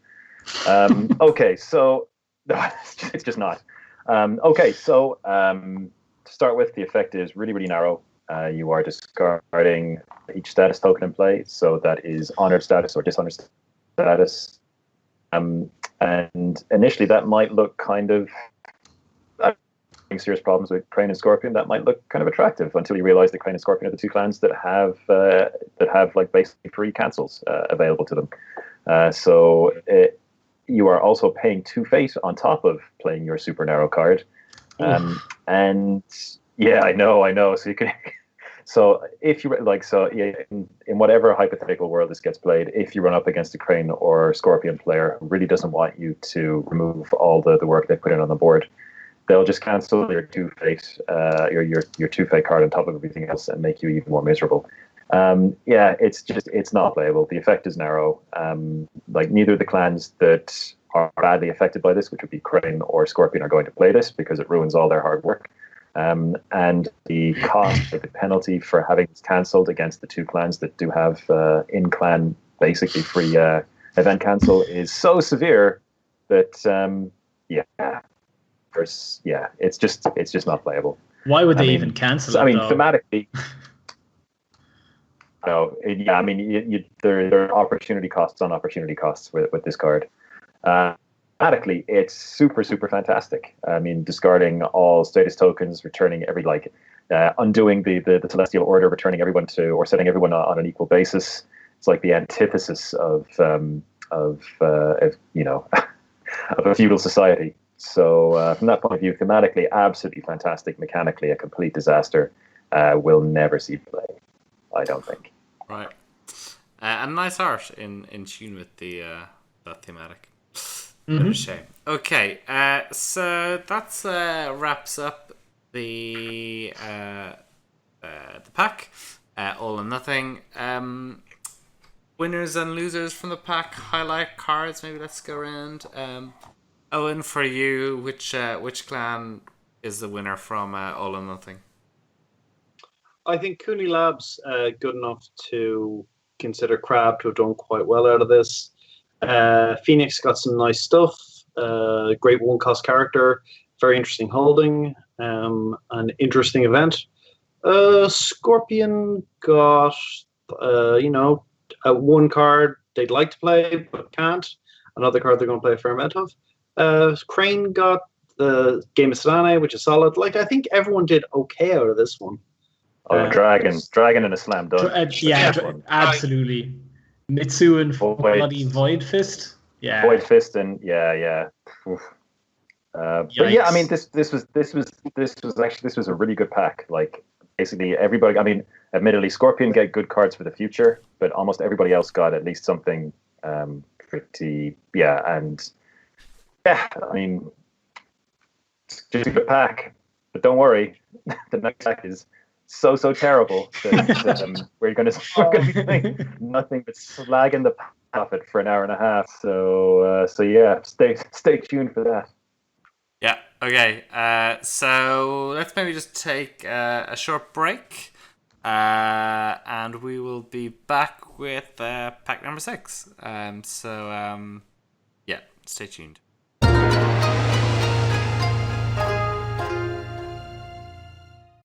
Okay, so no, it's just not. Okay, so to start with, the effect is really, really narrow. You are discarding each status token in play, so that is honored status or dishonored status. And initially, that might look kind of serious problems with Crane and Scorpion. That might look kind of attractive until you realize that Crane and Scorpion are the two clans that have like basically free cancels available to them. So you are also paying 2 fate on top of playing your super narrow card. And yeah, I know. So you can. So if you like, so yeah, in whatever hypothetical world this gets played, if you run up against a Crane or Scorpion player who really doesn't want you to remove all the work they put in on the board, they'll just cancel your 2 fate, your 2 fate card on top of everything else and make you even more miserable. Yeah, it's not playable. The effect is narrow. Like neither of the clans that are badly affected by this, which would be Crane or Scorpion, are going to play this because it ruins all their hard work. And the cost, the penalty for having this cancelled against the 2 clans that do have in-clan basically free event cancel is so severe that it's just not playable. Why would they even cancel it? I mean, though? thematically. No, yeah, I mean, there are opportunity costs on opportunity costs with this card. Thematically, it's super, super fantastic. I mean, discarding all status tokens, returning undoing the Celestial Order, returning everyone to, or setting everyone on an equal basis. It's like the antithesis of of a feudal society. So from that point of view, thematically, absolutely fantastic. Mechanically, a complete disaster. Will never see play, I don't think. Right. And nice art in tune with the that thematic. Bit of a shame. Okay, so that's wraps up the pack. All or nothing. Winners and losers from the pack. Highlight cards. Maybe let's go around. Eoin, for you, which clan is the winner from All or Nothing? I think Cooney Labs good enough to consider Crab to have done quite well out of this. Phoenix got some nice stuff. Great 1-cost character. Very interesting holding. An interesting event. Scorpion got a 1 card they'd like to play but can't. Another card they're going to play a fair amount of. Crane got the Game of Sedane, which is solid. Like, I think everyone did okay out of this one. Oh, Dragon and a slam dunk. Absolutely. Mitsu and bloody Void Fist. Yeah. Void Fist and yeah. But yeah, I mean, this was a really good pack. Like basically everybody. I mean, admittedly, Scorpion get good cards for the future, but almost everybody else got at least something pretty. Yeah, and yeah, I mean, it's just a good pack. But don't worry, the next pack is so terrible that we're going to be doing nothing but slagging the profit for an hour and a half. So yeah, stay tuned for that. Yeah. Okay. So let's maybe just take a short break, and we will be back with pack number 6. Yeah, stay tuned.